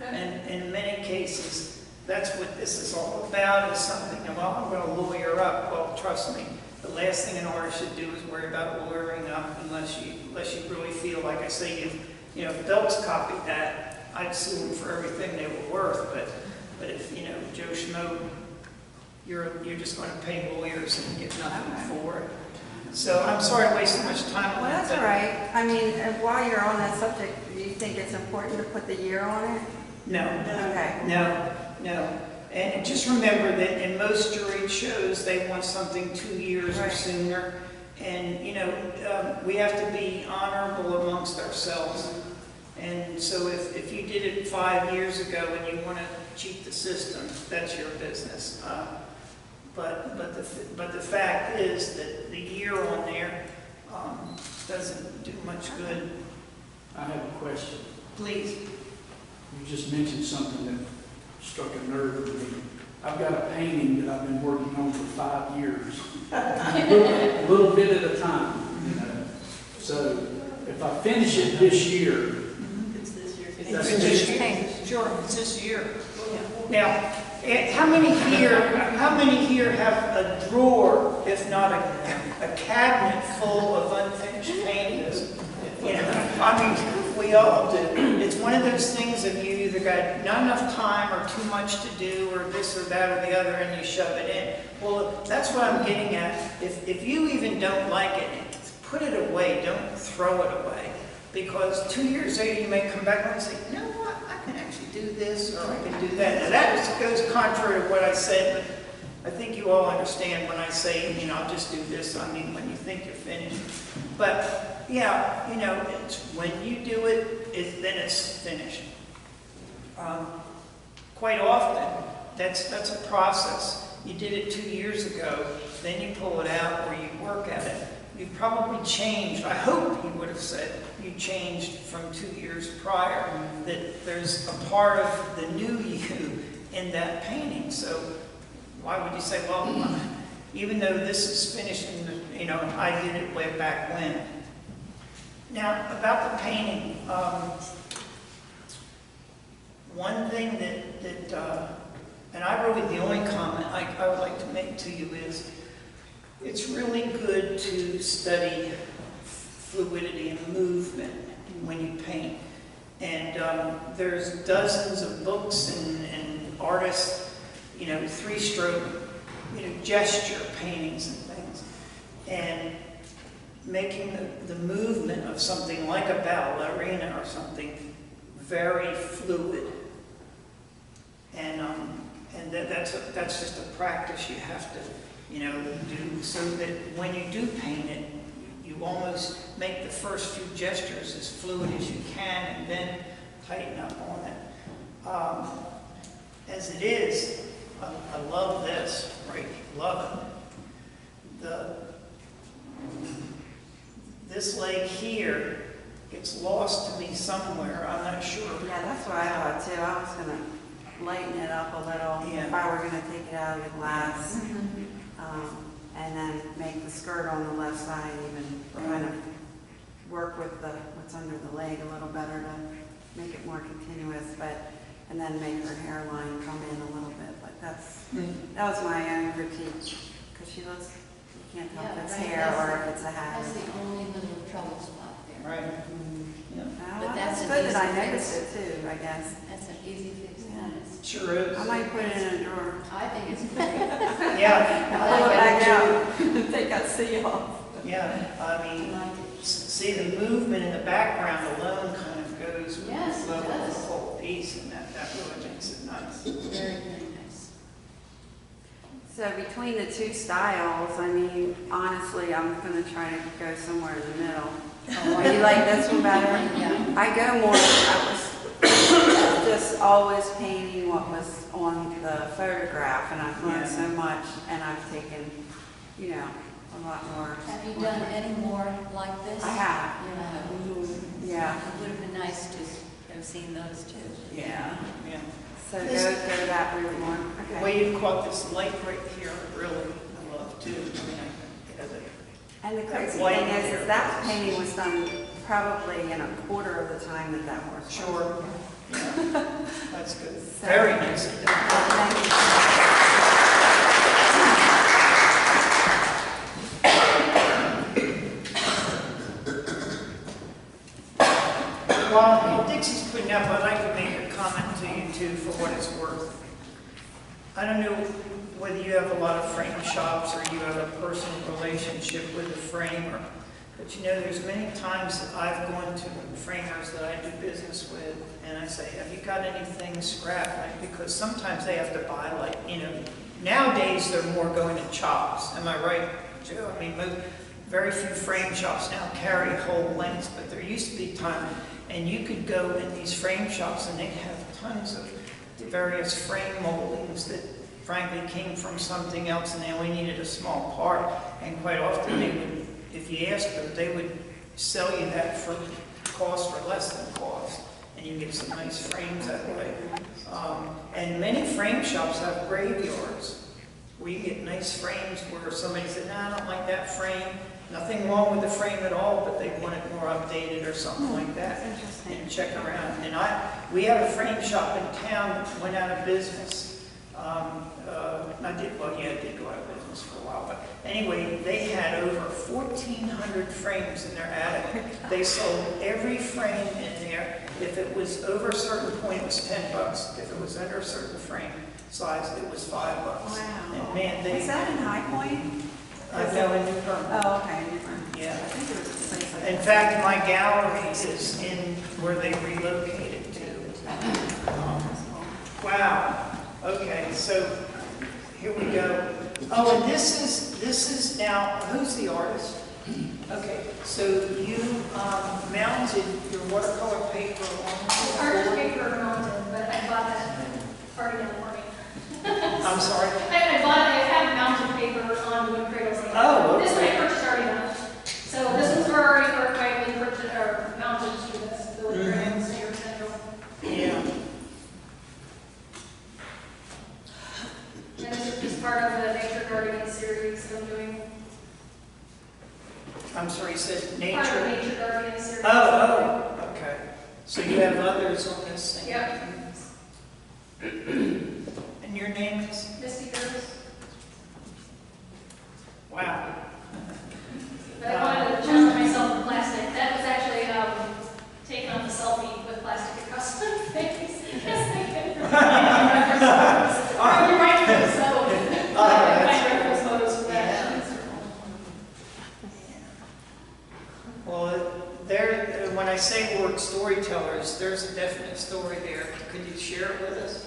And in many cases, that's what this is all about, is something, well, I'm going to lawyer up. Well, trust me, the last thing an artist should do is worry about lawyering up unless you really feel, like I say, if Phelps copied that, I'd sue them for everything they were worth, but if, Joe Schmo, you're just going to pay lawyers and get nothing for it. So I'm sorry to waste so much time on Well, that. that's all right. I mean, while you're on that subject, do you think it's important to put the year on it? No. Okay. No. And just remember that in most juried shows, they want something 2 years or Right. sooner. And, we have to be honorable amongst ourselves. And so if you did it 5 years ago and you want to cheat the system, that's your business. But the fact is that the year on there doesn't do much good. I have a question. Please. You just mentioned something that struck a nerve with me. I've got a painting that I've been working on for 5 years. A little bit at a time, you know. So if I finish it this year, It's this year. It's this year. Sure, it's this year. Now, how many here have a drawer, if not a cabinet full of unfinished paintings? You know, I mean, we all do. It's one of those things if you either got not enough time or too much to do or this or that or the other and you shove it in. Well, that's what I'm getting at. If you even don't like it, put it away. Don't throw it away. Because 2 years later you may come back and say, you know what, I can actually do this or I can do that. Now that goes contrary to what I said, but I think you all understand when I say, you know, I'll just do this. I mean, when you think you're finished. But yeah, you know, it's when you do it, then it's finished. Quite often, that's a process. You did it 2 years ago, then you pull it out or you work at it. You've probably changed. I hope you would have said you changed from 2 years prior, that there's a part of the new you in that painting. So why would you say, well, even though this is finished, and you know, I did it way back when. Now, about the painting, one thing that and I really, the only comment I would like to make to you is, it's really good to study fluidity and movement when you paint. And there's dozens of books and artists, you know, 3-stroke, you know, gesture paintings and things. And making the movement of something like a ballerina or something very fluid. And that's just a practice you have to, you know, do so that when you do paint it, you almost make the first few gestures as fluid as you can and then tighten up on it. As it is, I love this, right? Love it. This leg here gets lost to me somewhere. I'm not sure. Yeah, that's what I thought too. I was gonna lighten it up a little if I were gonna take it out of the glass. And then make the skirt on the left side even kind of work with what's under the leg a little better to make it more continuous, and then make her hairline come in a little bit. But that was my own critique, because she looks, you can't tell if it's hair or if it's a hat. That's the only little trouble spot there. Right. Yeah. But that's that's an good that I easy noticed fix. it too, I guess. That's an easy fix. Sure is. I might put it in a drawer. I think it's pretty. Yeah. Pull it back out, take that C off. Yeah, I mean, see the movement in the background alone kind of goes with Yes, the it level of the does. whole piece, and that really makes it nice. Very, very nice. So between the two styles, I mean, honestly, I'm gonna try to go somewhere in the middle. Oh, you like this one better? Yeah. I go more, I was just always painting what was on the photograph, and I've learned so much, and I've taken, you know, a lot more. Have you done any more like this? I have. You have. Yeah. It would have been nice to have seen those too. Yeah. Yeah. So This- go that route more. The Okay. way you caught this light right here, really, I love too. I mean, it has a- And the crazy That white thing here. is that painting was done probably in a quarter of the time that horse was. Sure. Yeah. That's good. So- Very nicely done. Thank you. While Dixie's putting up, I'd like to make a comment to you too, for what it's worth. I don't know whether you have a lot of frame shops or you have a personal relationship with a framer, but you know, there's many times that I've gone to framers that I do business with, and I say, have you got anything scrapped? Like, because sometimes they have to buy, like, you know, nowadays they're more going to chops. Am I right, Joe? I mean, very few frame shops now carry whole lengths, but there used to be time, and you could go in these frame shops and they'd have tons of various frame moldings that frankly came from something else and they only needed a small part. And quite often they would, if you asked them, they would sell you that for cost or less than cost. and you get some nice frames that way. And many frame shops have graveyards where you get nice frames where somebody said, "Nah, I don't like that frame." Nothing wrong with the frame at all, but they want it more updated or something like that. Interesting. And check around. And we have a frame shop in town that went out of business. It did go out of business for a while, but anyway, they had over 1,400 frames in their attic. They sold every frame in there. If it was over a certain point, it was $10. If it was under a certain frame size, it was $5. Wow. And man, Is that in High Point? I fell in New Bern. Oh, okay, different. Yeah. I think it was a place like In that. fact, my gallery is in where they relocated to. Wow. Okay, so here we go. Oh, and this is now, who's the artist? Okay, so you mounted your watercolor paper on Art paper mounted, but I bought that already in the morning. I'm sorry? I have mounted paper on wood cradles. Oh, okay. This one I purchased already done. So this one's already archived purchased or mounted to this, the wood cradles here central. Yeah. And this is just part of the Nature Guardian series that I'm doing. I'm sorry, you said Part of the nature? Nature Guardian series. Oh, okay. So you have others on this thing? Yep. And your name is? Misty Girls. Wow. But I wanted to challenge myself with plastic. That was actually taking off a selfie with plastic across my face. Yes, I can. I'm right for so. I reference photos for that. Well, when I say word storytellers, there's a definite story there. Could you share it with us?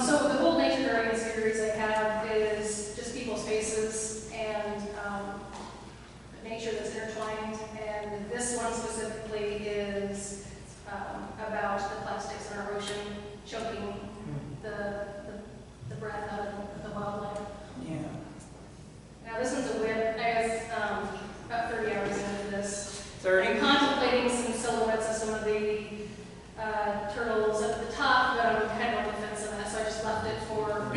So the whole Nature Guardian series I have is just people's faces and nature that's intertwined. And this one specifically is about the plastics in our ocean choking the breath out of the wildlife. Yeah. Now this one's a whip. I was about 30 hours into this. 30? I'm contemplating some silhouettes of some of the turtles at the top, but I'm kind of on the fence on that, so I just left it for.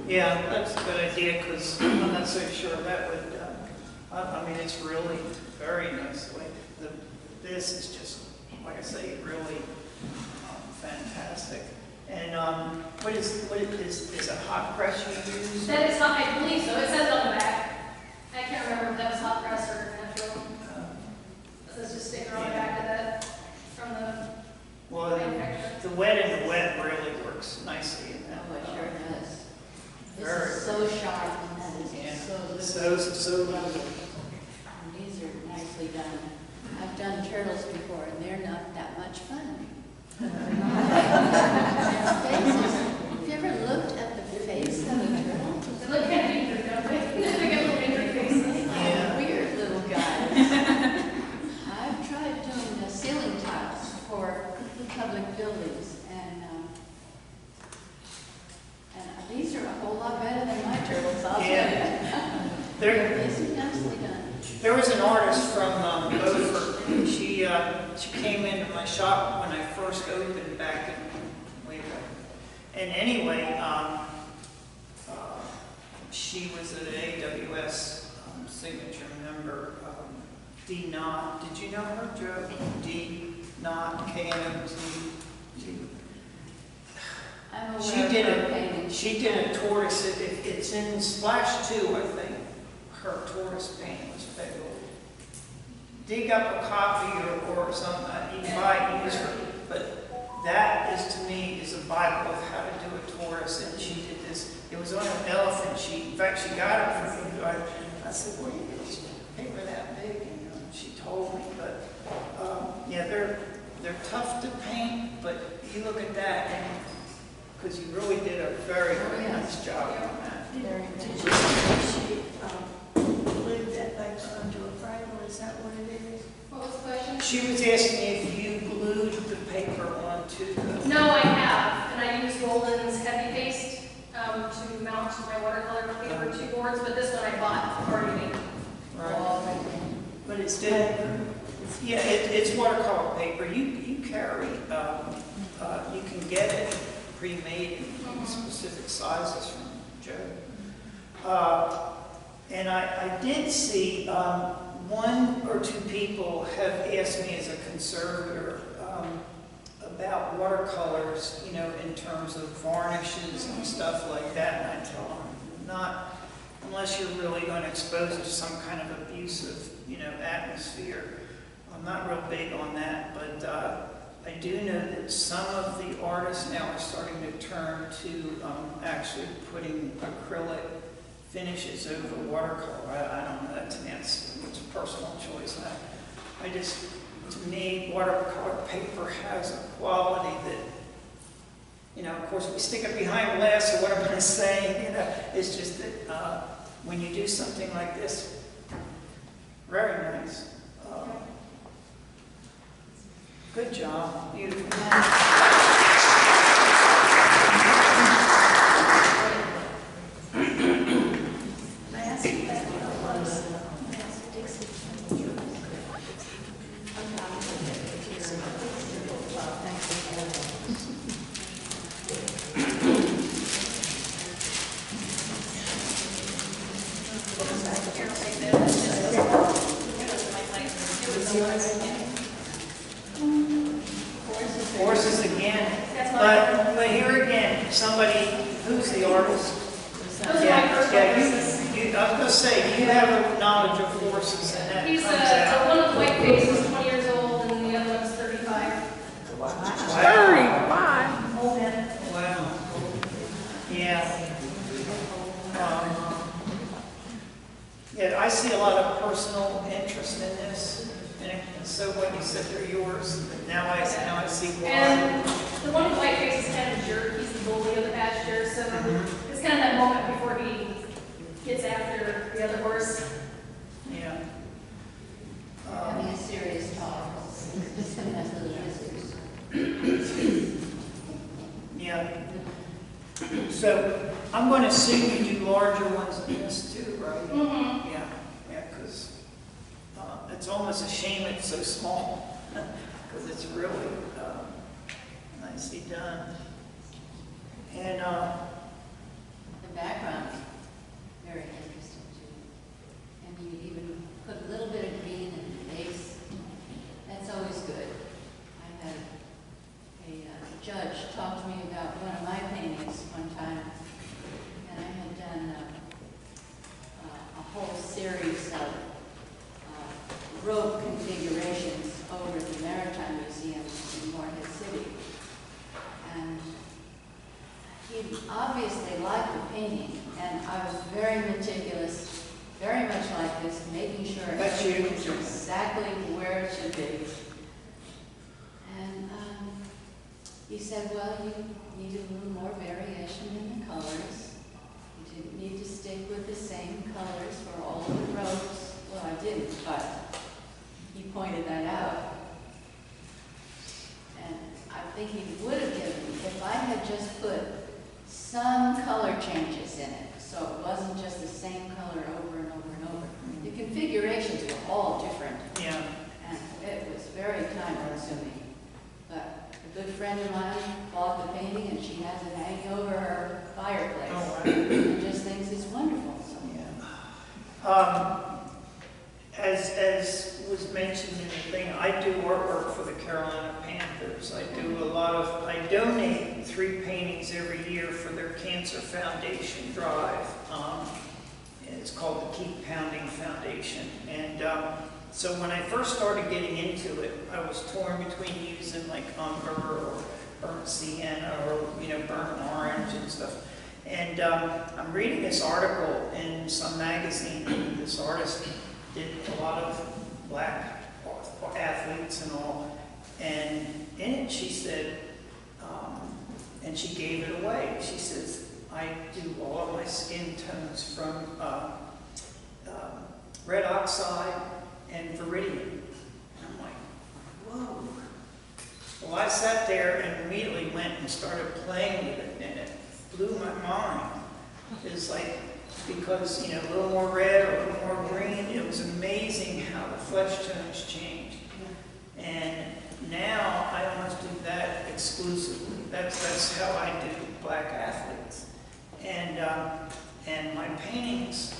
Yeah, that's a good idea because I'm not so sure that would, I mean, it's really very nicely. This is just, like I say, really fantastic. And what is a hot press you use? That is hot, I believe so. It says on the back. I can't remember if that was hot press or natural. Let's just stick on the back of that from the Well, manufacturer. the wet in the wet really works nicely in that. Oh, it sure does. This Very is so sharp and that is Yeah. so good. So lovely. And these are nicely done. I've done turtles before and they're not that much fun. Their faces. Have you ever looked at the face of a turtle? They look kind of angry, don't they? They get little angry faces. Yeah. Weird little guys. I've tried doing the ceiling tiles for the public buildings, and these are a whole lot better than my turtles, I'll tell you. These are nicely done. There was an artist from Beaufort. She came into my shop when I first opened back in way back. And anyway, she was an AWS signature member. D. Knott. Did you know her, Joe? D. Knott, K-N-O-T. I'm aware She of did her a painting. tortoise. It's in Splash 2, I think. Her tortoise painting was fabulous. Dig up a copy or something. You can buy it used, but that is to me is a Bible of how to do a tortoise. And she did this. It was on an elephant sheet. In fact, she got it from me. I said, "Where do you get this paper that big?" And she told me. But yeah, they're tough to paint. But you look at that and. Because you really did a very, very nice job on that. Very Did good. you say she glued that back onto a frame, or is that what it is? What was the question? She was asking if you glued the paper onto the... No, I have, and I use Golden's Heavy Paste to mount my watercolor paper 2 boards, but this one I bought already made. Right. But it's paper. Yeah, it's watercolor paper. You carry, you can get it pre-made in specific sizes from Joe. And I did see one or two people have asked me as a conservator about watercolors, you know, in terms of varnishes and stuff like that. And I tell them, not unless you're really going to expose it to some kind of abusive, you know, atmosphere. I'm not real big on that, but I do know that some of the artists now are starting to turn to actually putting acrylic finishes over watercolor. I don't know, that to me it's a personal choice. I just, to me, watercolor paper has a quality that, you know, of course we stick it behind glass or whatever I'm saying, you know, it's just that when you do something like this, very nice. Good job, beautiful. Horses again, but here again, somebody, who's the artist? Those are my personal pieces. I was going to say, you have a knowledge of horses, and that He's comes the out. one with the white face is 20 years old, and the other one's 35. 35. Old man. Wow. Yeah. Yeah, I see a lot of personal interest in this, and so what you said they're yours, but now I see why. And the one with the white face is kind of a jerk. He's the bully of the pasture, so it's kind of that moment before he gets after the other horse. Yeah. Having a serious talk. Just gonna have little whiskers. Yeah. So I'm going to assume you do larger ones than this too, right? Mm-hmm. Yeah, because it's almost a shame it's so small, because it's really nicely done. And The background is very interesting too. And you even put a little bit of green in the base. That's always good. I had a judge talk to me about one of my paintings one time, and I had done a whole series of rope configurations over at the Maritime Museum in Morehead City. And he obviously liked the painting, and I was very meticulous, very much like this, making sure That's you. everything is exactly where it should be. And he said, well, you needed a little more variation in the colors. You didn't need to stick with the same colors for all of the ropes. Well, I didn't, but he pointed that out. And I think he would have given me, if I had just put some color changes in it, so it wasn't just the same color over and over and over. The configurations were all different, yeah. and it was very time consuming. But a good friend of mine bought the painting, and she has it hanging over her fireplace. Oh, wow. And just thinks it's wonderful. So. Yeah. As was mentioned in the thing, I do artwork for the Carolina Panthers. I donate 3 paintings every year for their Cancer Foundation drive. It's called the Keep Pounding Foundation. And so when I first started getting into it, I was torn between using like umber or burnt sienna or, burnt orange and stuff. And I'm reading this article in some magazine, and this artist did a lot of black athletes and all. And in it she said, and she gave it away, she says, I do all of my skin tones from red oxide and Viridian. And I'm like, whoa. Well, I sat there and immediately went and started playing with it, and it blew my mind. It's like, because, a little more red or a little more green, it was amazing how the flesh tones changed. And now I almost do that exclusively. That's how I do black athletes. And my paintings,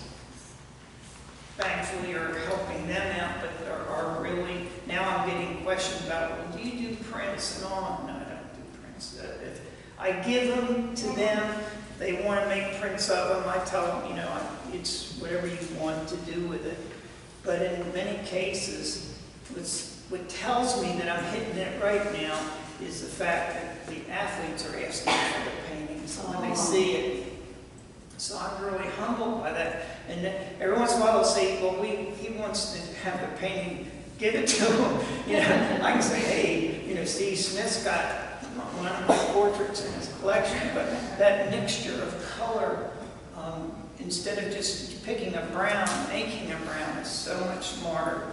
thankfully, are helping them out, but are really, now I'm getting questions about, well, do you do prints and all? No, I don't do prints. If I give them to them, they want to make prints of them, I tell them, you know, it's whatever you want to do with it. But in many cases, what tells me that I'm hitting it right now is the fact that the athletes are asking for the paintings when they see it. So I'm really humbled by that. And then every once in a while they'll say, well, he wants to have the painting, give it to him. You know, I can say, hey, you know, Steve Smith's got one of my portraits in his collection, but that mixture of color, instead of just picking a brown, making a brown is so much smarter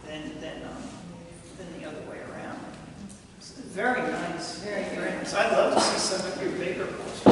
than the other way around. It's very nice. Very nice. I'd love to see some of your bigger portraits too.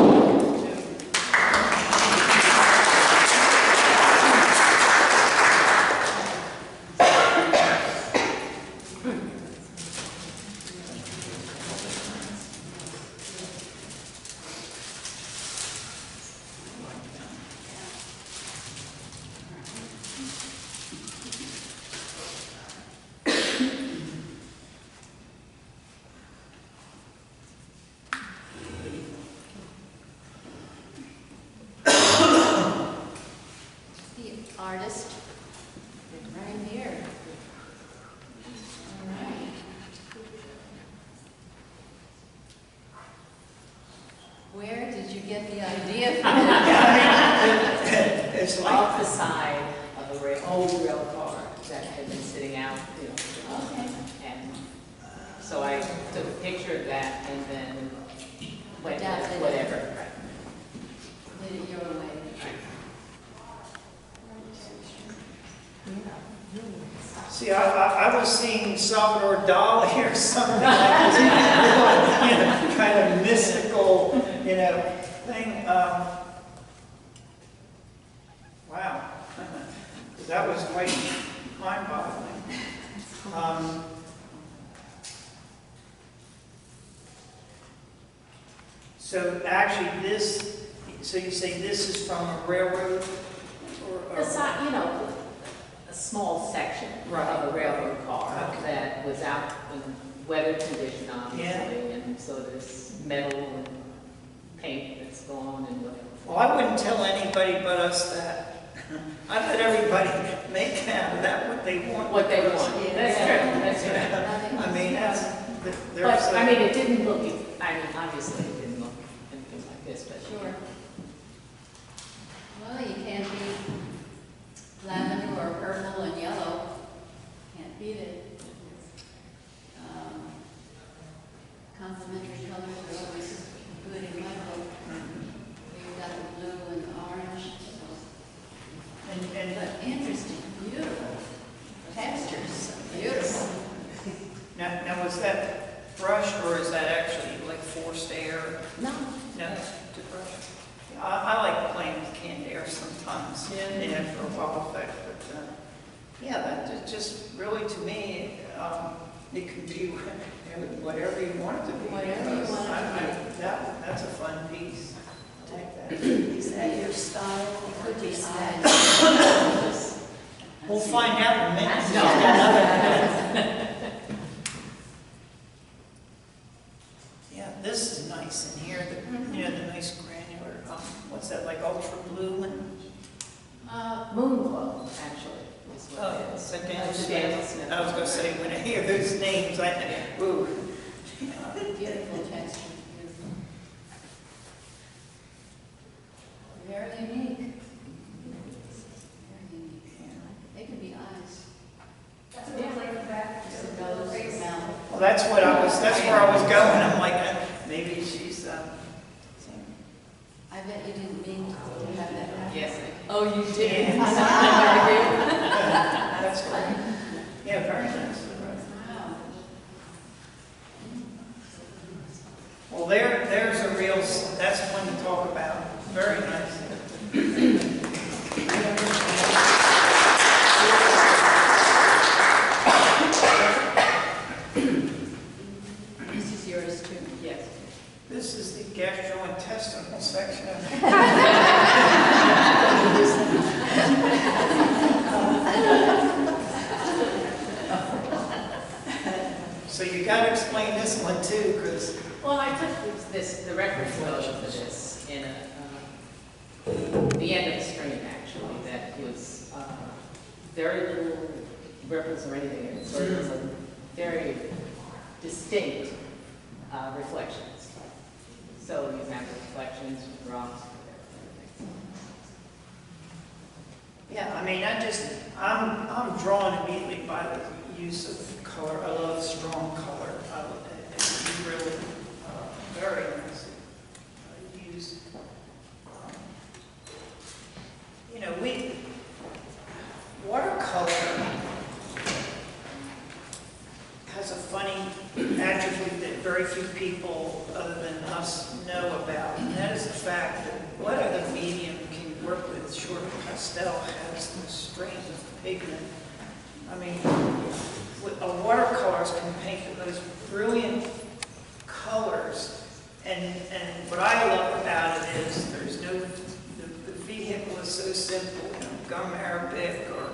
Artist, right here. All right. Where did you get the idea from? It's like Off the side of a old rail car that had been sitting out, you know. Okay. And so I took a picture of that and then went with Adapted it. whatever. Right. Did it your way. See, I was seeing Salvador Dali or something like this, you know, kind of mystical, you know, thing. Wow, that was quite mind-boggling. So actually, so you say this is from a railroad, or The side, you know, a small section of a railroad car that was out in weather condition, obviously, and so there's metal and paint that's gone and whatever. Well, I wouldn't tell anybody but us that. I let everybody make out of that what they want. What they want. That's true. That's true. I mean, But I mean, it didn't look. I mean, obviously, it didn't look anything like this, but Sure. Well, you can't beat lavender or purple and yellow. Can't beat it. Complementary colors are always good in my book. You've got the blue and the orange. But interesting, beautiful textures, beautiful. Now, was that brushed or is that actually like forced air? no. No, to brush. I like playing with canned air sometimes, for a wow effect. But yeah, that just really to me, it can be whatever you want it to be. Whatever you want it to be. That's a fun piece. I like that. Is that your style? It could be eyes. We'll find out in a minute. Yeah, this is nice in here. The nice granular. What's that, like ultra blue and? Moonglow, actually, is what it is. So Daniel Daniel Smith. Smith. I was going to say, when I hear those names, I think, ooh. Beautiful texture, beautiful. Very unique. Very unique. They could be eyes. That's what it like the back. Just a nose, a mouth. Well, that's where I was going. I'm like, maybe she's, I bet you didn't mean to have that happen. Yes. Oh, you did. that's great. Yeah, very nice. Wow. Well, there's a real, that's one to talk about. Very nice. this is the gastrointestinal section of So you gotta explain this one too, because Well, I took the record photo for this in the end of the stream, actually, that was very little ripples or anything, and so it was a very distinct reflections. So you have reflections with rocks and everything. yeah, I mean, I'm drawn immediately by the use of color. I love strong color. It's really very nice used. You know, watercolor has a funny attribute that very few people other than us know about, and that is the fact that what other medium can you work with short of pastel has the strength of pigment. I mean, a watercolorist can paint the most brilliant colors, and what I love about it is there's no, the vehicle is so simple, you know, gum arabic or,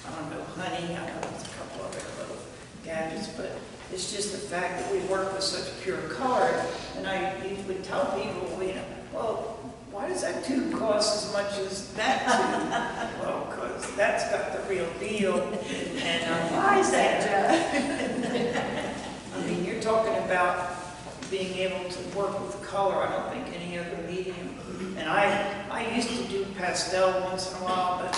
I don't know, honey, I know there's a couple other little gadgets, but it's just the fact that we work with such pure color, and I usually tell people, you know, well, why does that tube cost as much as that tube? Well, because that's got the real deal, and Why is that, I mean, you're talking about being able to work with color. I don't think any other medium. And I used to do pastel once in a while, but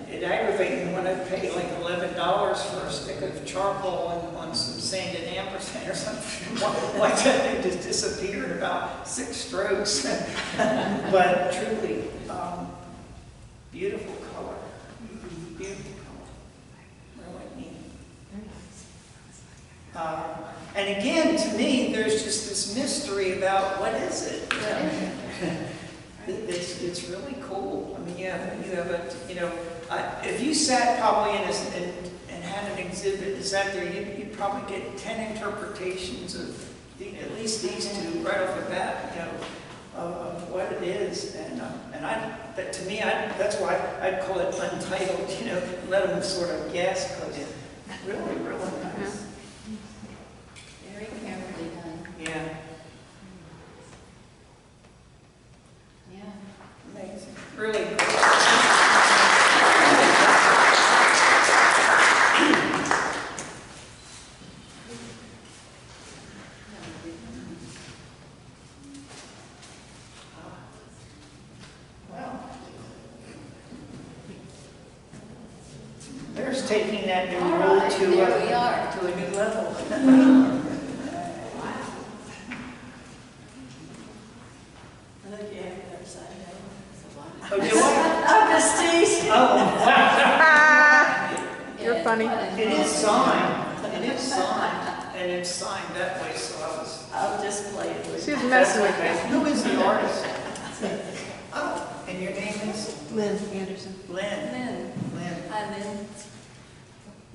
it aggravated me when I paid like $11 for a stick of charcoal on some sanded ampersand or something. Why did they just disappear in about 6 strokes? But truly, beautiful color. Beautiful color. Really neat. And again, to me, there's just this mystery about what is it? It's really cool. I mean, you have a, you know, if you sat probably and had an exhibit, sat there, you'd probably get 10 interpretations of at least these two right off the bat, you know, of what it is. And that to me, that's why I'd call it untitled, you know, let them sort of guess, because it's really, really nice. Very carefully done. Yeah, Yeah. amazing. Really great. Well, there's taking that new role There to we are. a new level. Oh, do I? I'm just teasing. You're funny. It is signed. It is signed, and it's signed that way. So I'll just play it with She you. was messing with me. Who is the artist? Oh, and your name is Lynn Anderson. Lynn. Lynn. Lynn. Hi, Lynn.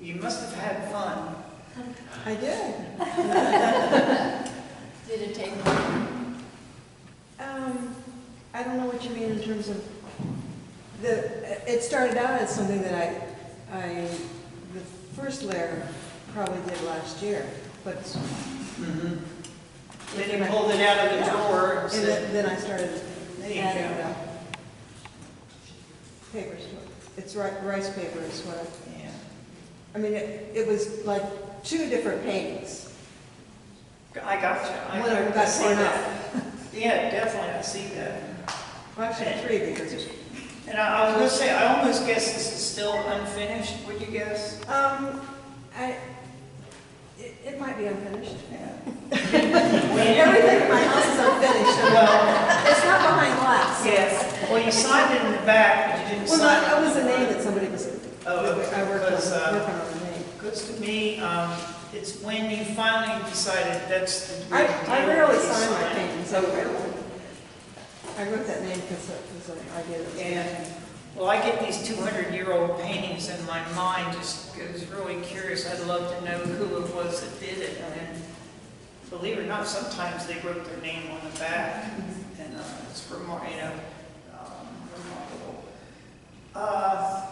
You must have had fun. I did. Did it take long? I don't know what you mean in terms of it started out as something that the first layer probably did last year, but Then you pulled it out of the drawer and and said, then I started there you adding go. papers to it. It's rice paper is what Yeah. I mean, it was like 2 different paintings. I got you. One of them got see torn that. Yeah, definitely. I see that. Well, actually 3 because And I was going to say, I almost guess this is still unfinished. Would you guess? it might be unfinished. Yeah. Everything in my house is unfinished. Well, It's not behind glass. yes. Well, you signed it in the back, but you didn't Well, sign that it. was a name that somebody was, Oh, okay. I worked Because, on working on the name. Because to me, it's when you finally decided that's the I real deal, rarely you sign my sign it. paintings. Oh, really? I wrote that name because it was an idea that was. And, well, I get these 200-year-old paintings and my mind just goes really curious. I'd love to know who it was that did it. And believe it or not, sometimes they wrote their name on the back, and it's remarkable. Now,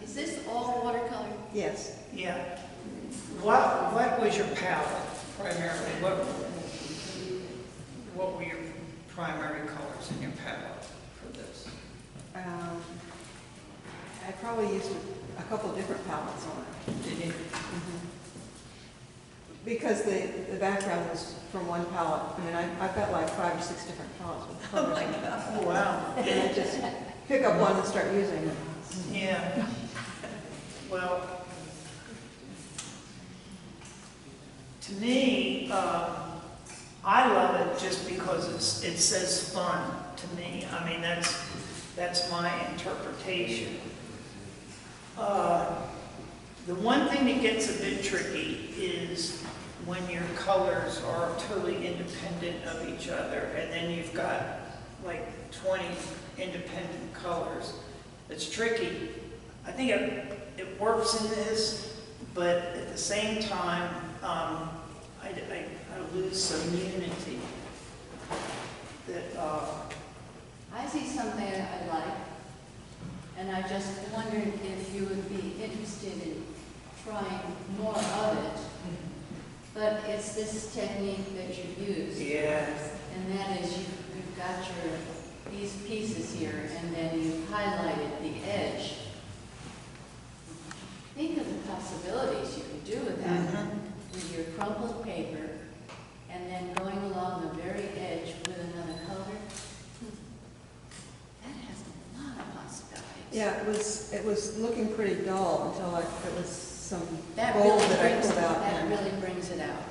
is this all watercolor? Yes. Yeah. What was your palette primarily? What were your primary colors in your palette for this? I probably used a couple different palettes on it. Did you? Because the background was from one palette. I mean, I've got like 5 or 6 different palettes with colors. Oh my God. Oh, wow. And I just pick up one and start using it. Yeah. Well, to me, I love it just because it says fun to me. I mean, that's my interpretation. The one thing that gets a bit tricky is when your colors are totally independent of each other, and then you've got like 20 independent colors. It's tricky. I think it works in this, but at the same time, I lose some unity. I see something I like, and I just wondered if you would be interested in trying more of it. But it's this technique that you use. Yeah. And that is you've got these pieces here, and then you've highlighted the edge. Think of the possibilities you could do with that, with your crumpled paper, and then going along the very edge with another color. That has a lot of possibilities. Yeah, it was looking pretty dull until it was some That gold really that I brings pulled out. that really brings it out.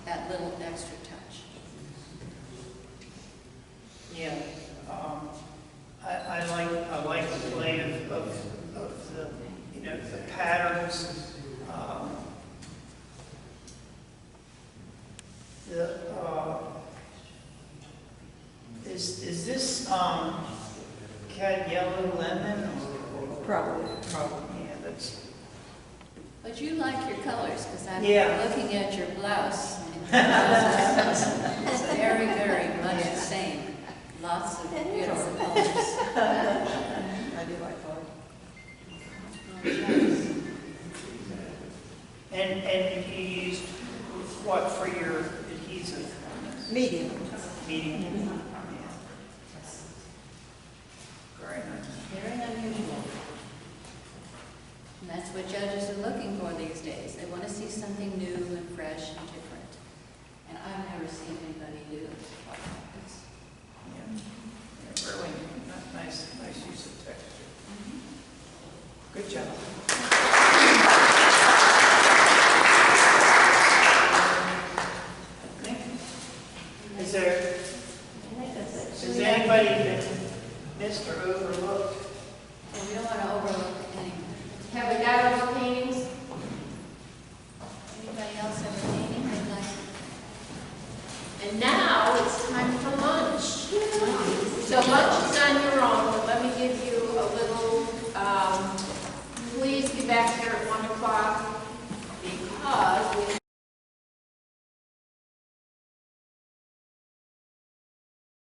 That little extra touch. Yeah. I like the play of the, you know, the patterns. Is this cat yellow lemon or Probably. yeah, that's But you like your colors, because I'm Yeah. looking at your blouse. It's very, very much the same. Lots of beautiful colors. I do like color. and you used what for your adhesive? Medium. Medium. Yeah. Very nice. Very unusual. And that's what judges are looking for these days. They want to see something new and fresh and different. And I've never seen anybody do it like this. Yeah. Really nice use of texture. Good job. Is anybody that missed or overlooked? And we don't want to overlook anything. Have we got all the paintings? Anybody else have a painting they'd like? And now it's time for lunch. So lunch is on your own, but let me give you a little, please be back here at 1 o'clock because we